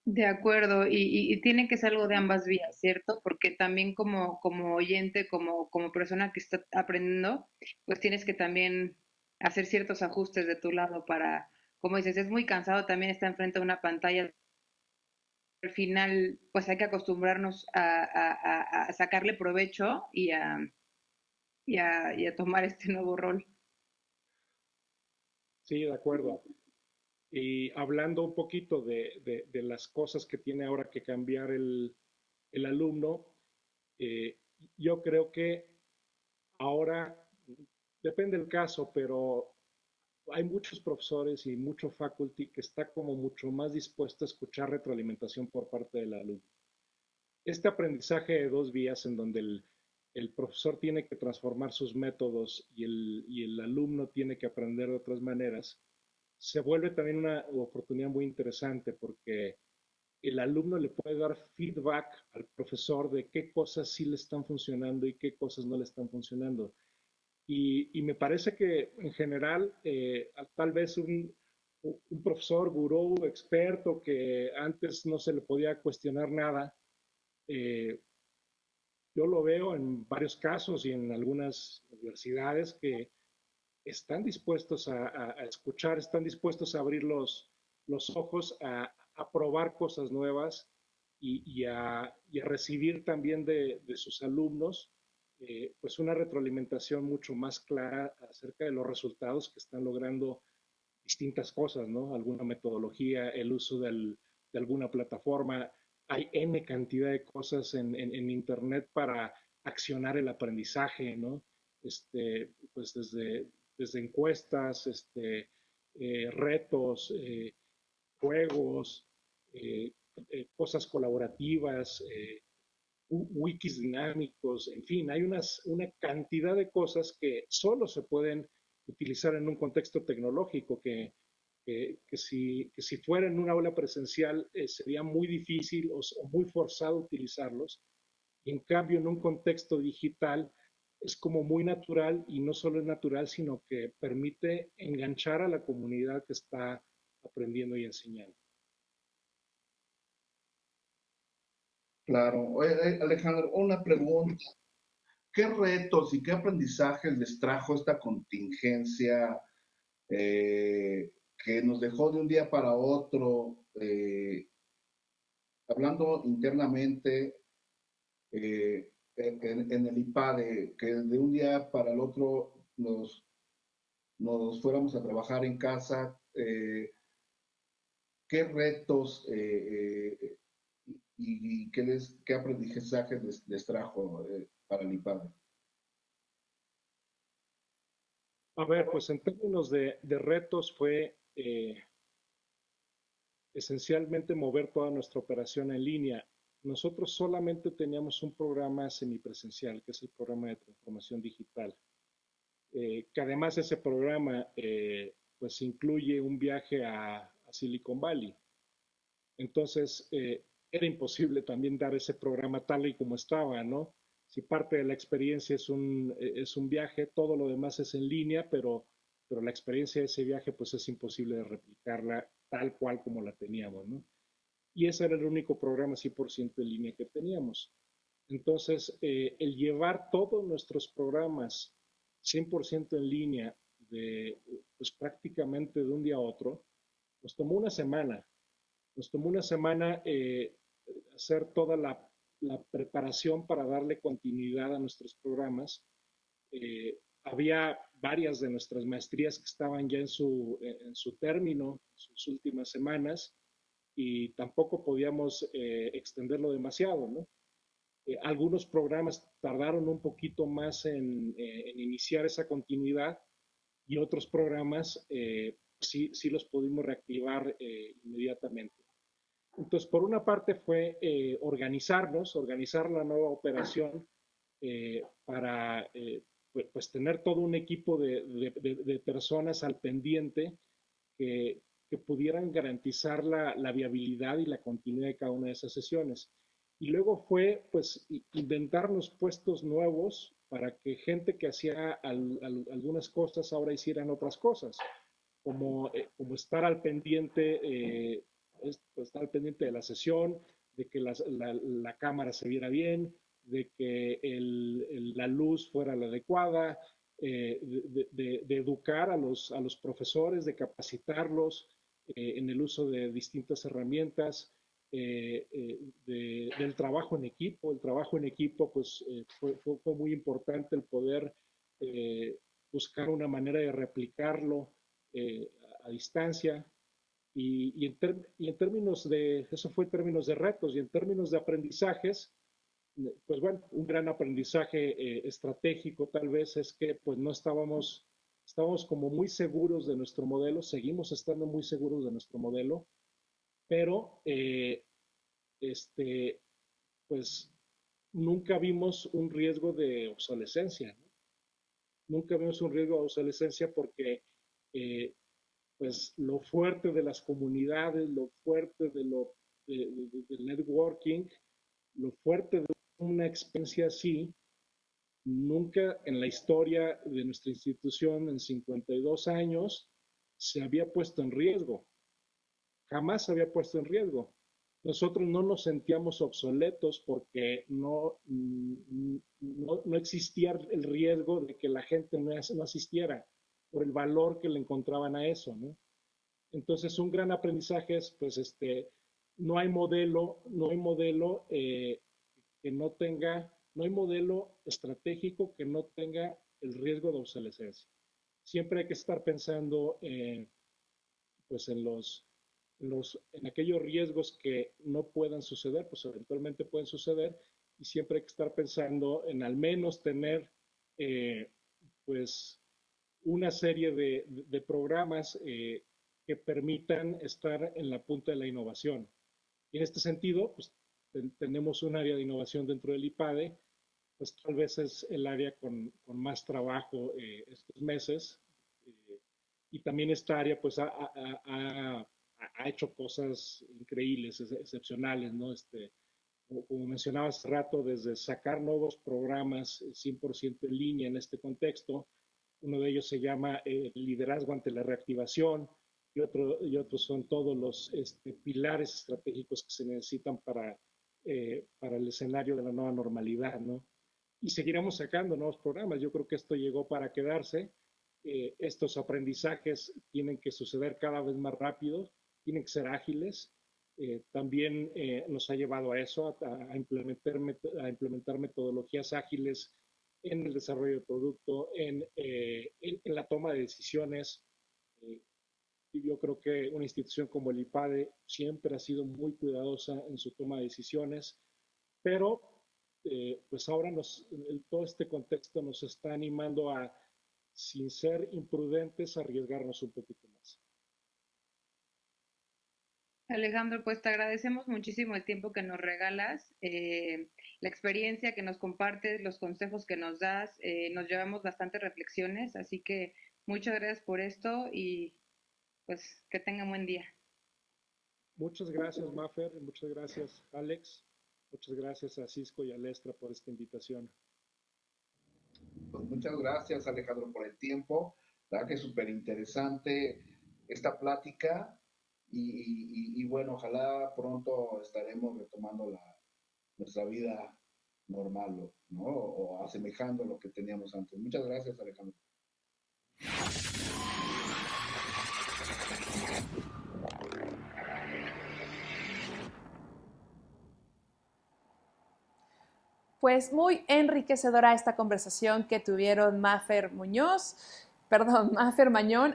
De acuerdo, y tiene que ser algo de ambas vías, ¿cierto? Porque también como oyente, como persona que está aprendiendo, pues tienes que también hacer ciertos ajustes de tu lado para, como dices, es muy cansado también estar enfrente de una pantalla. Al final, pues hay que acostumbrarnos a sacarle provecho y a tomar este nuevo rol. Sí, de acuerdo. Y hablando un poquito de las cosas que tiene ahora que cambiar el alumno, eh, yo creo que ahora, depende del caso, pero hay muchos profesores y mucho faculty que está como mucho más dispuesto a escuchar retroalimentación por parte del alumno. Este aprendizaje de dos vías en donde el profesor tiene que transformar sus métodos y el alumno tiene que aprender de otras maneras, se vuelve también una oportunidad muy interesante porque el alumno le puede dar feedback al profesor de qué cosas sí le están funcionando y qué cosas no le están funcionando. Y me parece que en general, tal vez un profesor gurú, experto, que antes no se le podía cuestionar nada, eh, yo lo veo en varios casos y en algunas universidades que están dispuestos a escuchar, están dispuestos a abrir los ojos, a probar cosas nuevas y a recibir también de sus alumnos pues una retroalimentación mucho más clara acerca de los resultados que están logrando distintas cosas, ¿no? Alguna metodología, el uso de alguna plataforma. Hay N cantidad de cosas en Internet para accionar el aprendizaje, ¿no? Pues desde encuestas, retos, juegos, eh, cosas colaborativas, wikis dinámicos, en fin, hay una cantidad de cosas que solo se pueden utilizar en un contexto tecnológico que si fuera en una aula presencial sería muy difícil o muy forzado utilizarlos. Y en cambio, en un contexto digital es como muy natural y no solo es natural, sino que permite enganchar a la comunidad que está aprendiendo y enseñando. Claro. Oye, Alejandro, una pregunta. ¿Qué retos y qué aprendizajes les trajo esta contingencia que nos dejó de un día para otro, hablando internamente en el IPADE, que de un día para el otro nos fuéramos a trabajar en casa? ¿Qué retos y qué aprendizaje les trajo para el IPADE. A ver, pues en términos de retos fue esencialmente mover toda nuestra operación en línea. Nosotros solamente teníamos un programa semipresencial, que es el programa de transformación digital, que además ese programa pues incluye un viaje a Silicon Valley. Entonces, era imposible también dar ese programa tal y como estaba, ¿no? Si parte de la experiencia es un viaje, todo lo demás es en línea, pero la experiencia de ese viaje pues es imposible de replicarla tal cual como la teníamos, ¿no? Y ese era el único programa 100% en línea que teníamos. Entonces, el llevar todos nuestros programas 100% en línea, pues prácticamente de un día a otro, nos tomó una semana. Nos tomó una semana hacer toda la preparación para darle continuidad a nuestros programas. Había varias de nuestras maestrías que estaban ya en su término, en sus últimas semanas, y tampoco podíamos extenderlo demasiado, ¿no? Algunos programas tardaron un poquito más en iniciar esa continuidad y otros programas sí los pudimos reactivar inmediatamente. Entonces, por una parte fue organizar la nueva operación para pues tener todo un equipo de personas al pendiente que pudieran garantizar la viabilidad y la continuidad de cada una de esas sesiones. Y luego fue pues inventarnos puestos nuevos para que gente que hacía algunas cosas ahora hicieran otras cosas, como estar al pendiente estar al pendiente de la sesión, de que la cámara se viera bien, de que la luz fuera la adecuada, de educar a los profesores, de capacitarlos en el uso de distintas herramientas, del trabajo en equipo. El trabajo en equipo pues fue muy importante el poder buscar una manera de replicarlo a distancia. Y en términos de, eso fue en términos de retos y en términos de aprendizajes, pues bueno, un gran aprendizaje estratégico tal vez es que pues no estábamos como muy seguros de nuestro modelo, seguimos estando muy seguros de nuestro modelo, pero pues nunca vimos un riesgo de obsolescencia, ¿no? Nunca vimos un riesgo de obsolescencia porque pues lo fuerte de las comunidades, lo fuerte del networking, lo fuerte de una experiencia así, nunca en la historia de nuestra institución en 52 años se había puesto en riesgo, jamás se había puesto en riesgo. Nosotros no nos sentíamos obsoletos porque no existía el riesgo de que la gente no asistiera por el valor que le encontraban a eso, ¿no? Entonces, un gran aprendizaje es, pues, no hay modelo que no tenga, no hay modelo estratégico que no tenga el riesgo de obsolescencia. Siempre hay que estar pensando, pues, en aquellos riesgos que no puedan suceder, pues eventualmente pueden suceder, y siempre hay que estar pensando en al menos tener, pues, una serie de programas que permitan estar en la punta de la innovación. Y en este sentido, pues tenemos un área de innovación dentro del IPADE, pues tal vez es el área con más trabajo estos meses. Y también esta área pues ha hecho cosas increíbles, excepcionales, ¿no? Como mencionaba hace rato, desde sacar nuevos programas 100% en línea en este contexto. Uno de ellos se llama liderazgo ante la reactivación y otros son todos los pilares estratégicos que se necesitan para el escenario de la nueva normalidad, ¿no? Y seguiremos sacando nuevos programas. Yo creo que esto llegó para quedarse. Estos aprendizajes tienen que suceder cada vez más rápido, tienen que ser ágiles. También nos ha llevado a eso, a implementar metodologías ágiles en el desarrollo de producto, en la toma de decisiones. Y yo creo que una institución como el IPADE siempre ha sido muy cuidadosa en su toma de decisiones, pero pues ahora todo este contexto nos está animando a, sin ser imprudentes, arriesgarnos un poquito más. Alejandro, pues te agradecemos muchísimo el tiempo que nos regalas, la experiencia que nos compartes, los consejos que nos das, nos llevamos bastantes reflexiones, así que muchas gracias por esto y pues que tengan buen día. Muchas gracias, Mafer, muchas gracias, Alex, muchas gracias a Cisco y a Lestra por esta invitación. Pues muchas gracias, Alejandro, por el tiempo. La verdad que es súper interesante esta plática y bueno, ojalá pronto estaremos retomando nuestra vida normal, ¿no? O asemejando lo que teníamos antes. Muchas gracias, Alejandro. Pues muy enriquecedora esta conversación que tuvieron Mafer Mañón,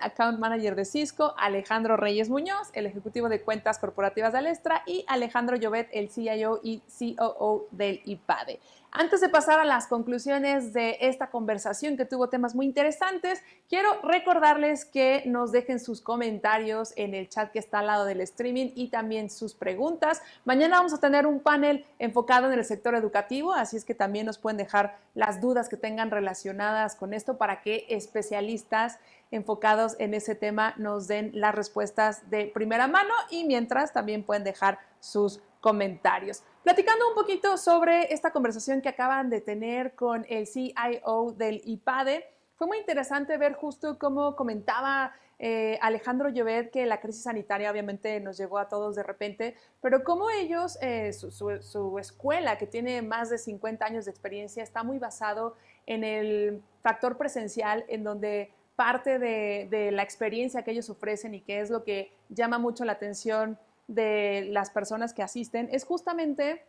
Account Manager de Cisco, Alejandro Reyes Muñoz, el Ejecutivo de Cuentas Corporativas de Alestra, y Alejandro Llobet, el CIO y COO del IPADE. Antes de pasar a las conclusiones de esta conversación que tuvo temas muy interesantes, quiero recordarles que nos dejen sus comentarios en el chat que está al lado del streaming y también sus preguntas. Mañana vamos a tener un panel enfocado en el sector educativo, así es que también nos pueden dejar las dudas que tengan relacionadas con esto para que especialistas enfocados en ese tema nos den las respuestas de primera mano y mientras también pueden dejar sus comentarios. Platicando un poquito sobre esta conversación que acaban de tener con el CIO del IPADE, fue muy interesante ver justo cómo comentaba Alejandro Llobet que la crisis sanitaria obviamente nos llegó a todos de repente, pero cómo ellos, su escuela que tiene más de 50 años de experiencia, está muy basado en el factor presencial, en donde parte de la experiencia que ellos ofrecen y que es lo que llama mucho la atención de las personas que asisten, es justamente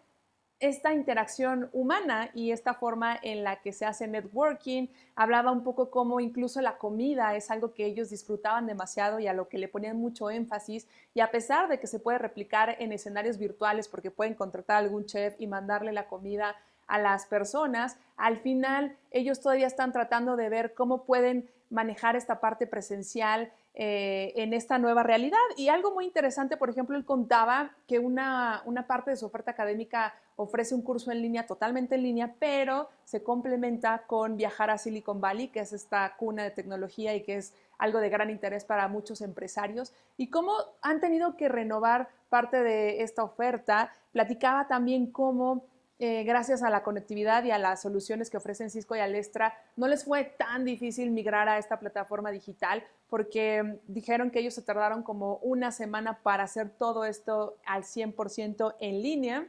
esta interacción humana y esta forma en la que se hace networking. Hablaba un poco cómo incluso la comida es algo que ellos disfrutaban demasiado y a lo que le ponían mucho énfasis, y a pesar de que se puede replicar en escenarios virtuales porque pueden contratar a algún chef y mandarle la comida a las personas, al final ellos todavía están tratando de ver cómo pueden manejar esta parte presencial en esta nueva realidad. Y algo muy interesante, por ejemplo, él contaba que una parte de su oferta académica ofrece un curso en línea, totalmente en línea, pero se complementa con viajar a Silicon Valley, que es esta cuna de tecnología y que es algo de gran interés para muchos empresarios, y cómo han tenido que renovar parte de esta oferta. Platicaba también cómo gracias a la conectividad y a las soluciones que ofrecen Cisco y Alestra, no les fue tan difícil migrar a esta plataforma digital porque dijeron que ellos se tardaron como una semana para hacer todo esto al 100% en línea.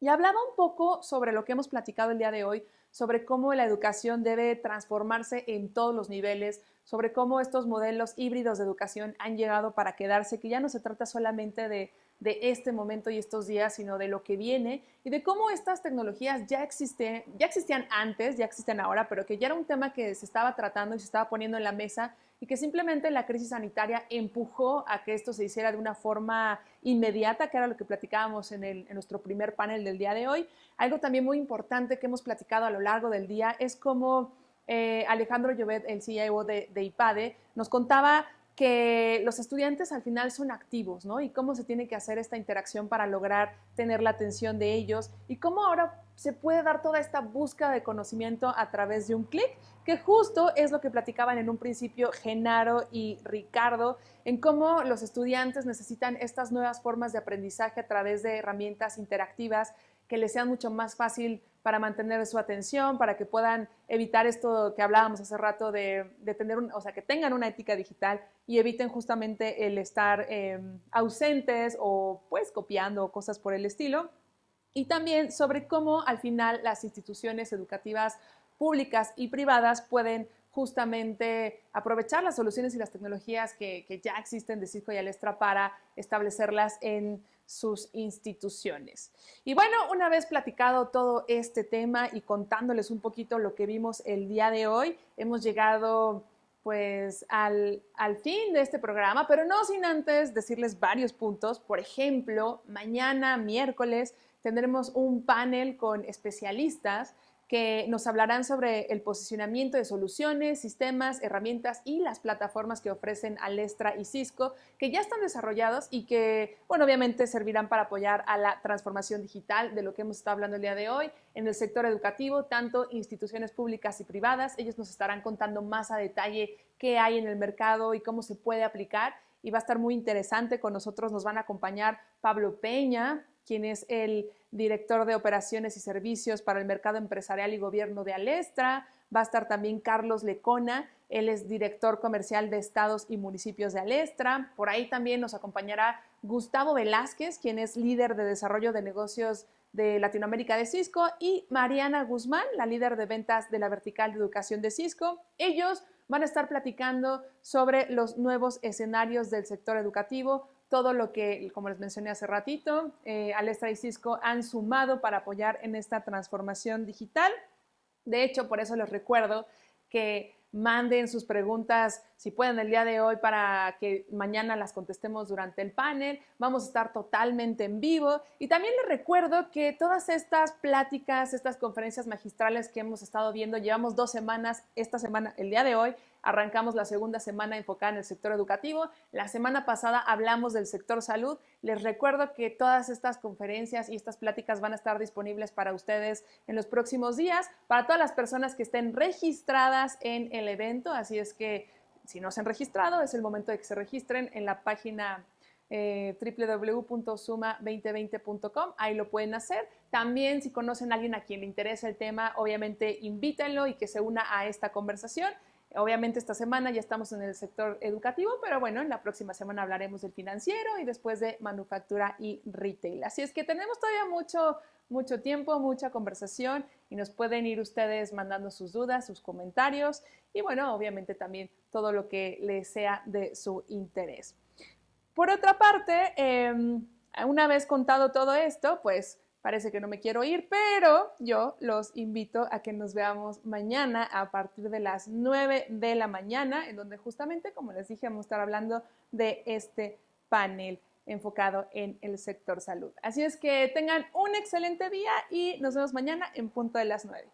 Y hablaba un poco sobre lo que hemos platicado el día de hoy, sobre cómo la educación debe transformarse en todos los niveles, sobre cómo estos modelos híbridos de educación han llegado para quedarse, que ya no se trata solamente de este momento y estos días, sino de lo que viene y de cómo estas tecnologías ya existían antes, ya existen ahora, pero que ya era un tema que se estaba tratando y se estaba poniendo en la mesa y que simplemente la crisis sanitaria empujó a que esto se hiciera de una forma inmediata, que era lo que platicábamos en nuestro primer panel del día de hoy. Algo también muy importante que hemos platicado a lo largo del día es cómo Alejandro Llobet, el CIO de IPADE, nos contaba que los estudiantes al final son activos, ¿no? Y cómo se tiene que hacer esta interacción para lograr tener la atención de ellos y cómo ahora se puede dar toda esta búsqueda de conocimiento a través de un clic, que justo es lo que platicaban en un principio Genaro y Ricardo, en cómo los estudiantes necesitan estas nuevas formas de aprendizaje a través de herramientas interactivas que les sean mucho más fácil para mantener su atención, para que puedan evitar esto que hablábamos hace rato de tener, o sea, que tengan una ética digital y eviten justamente el estar ausentes o pues copiando cosas por el estilo. Y también sobre cómo al final las instituciones educativas públicas y privadas pueden justamente aprovechar las soluciones y las tecnologías que ya existen de Cisco y Alestra para establecerlas en sus instituciones. Y bueno, una vez platicado todo este tema y contándoles un poquito lo que vimos el día de hoy, hemos llegado pues al fin de este programa, pero no sin antes decirles varios puntos. Por ejemplo, mañana miércoles tendremos un panel con especialistas que nos hablarán sobre el posicionamiento de soluciones, sistemas, herramientas y las plataformas que ofrecen Alestra y Cisco, que ya están desarrollados y que, bueno, obviamente servirán para apoyar a la transformación digital de lo que hemos estado hablando el día de hoy en el sector educativo, tanto instituciones públicas y privadas. Ellos nos estarán contando más a detalle qué hay en el mercado y cómo se puede aplicar. Y va a estar muy interesante. Con nosotros nos van a acompañar Pablo Peña, quien es el director de operaciones y servicios para el mercado empresarial y gobierno de Alestra. Va a estar también Carlos Lecona, él es director comercial de estados y municipios de Alestra. Por ahí también nos acompañará Gustavo Velázquez, quien es líder de desarrollo de negocios de Latinoamérica de Cisco, y Mariana Guzmán, la líder de ventas de la vertical de educación de Cisco. Ellos van a estar platicando sobre los nuevos escenarios del sector educativo, todo lo que, como les mencioné hace ratito, Alestra y Cisco han sumado para apoyar en esta transformación digital. De hecho, por eso les recuerdo que manden sus preguntas, si pueden, el día de hoy para que mañana las contestemos durante el panel. Vamos a estar totalmente en vivo. Y también les recuerdo que todas estas pláticas, estas conferencias magistrales que hemos estado viendo, llevamos 2 semanas. Esta semana, el día de hoy, arrancamos la segunda semana enfocada en el sector educativo. La semana pasada hablamos del sector salud. Les recuerdo que todas estas conferencias y estas pláticas van a estar disponibles para ustedes en los próximos días, para todas las personas que estén registradas en el evento. Así es que si no se han registrado, es el momento de que se registren en la página www.suma2020.com. Ahí lo pueden hacer. También, si conocen a alguien a quien le interesa el tema, obviamente invítenlo y que se una a esta conversación. Obviamente esta semana ya estamos en el sector educativo, pero bueno, en la próxima semana hablaremos del financiero y después de manufactura y retail. Así es que tenemos todavía mucho tiempo, mucha conversación, y nos pueden ir ustedes mandando sus dudas, sus comentarios y bueno, obviamente también todo lo que les sea de su interés. Por otra parte, una vez contado todo esto, pues parece que no me quiero ir, pero yo los invito a que nos veamos mañana a partir de las 9 de la mañana, en donde justamente, como les dije, vamos a estar hablando de este panel enfocado en el sector salud. Así es que tengan un excelente día y nos vemos mañana en punto de las 9.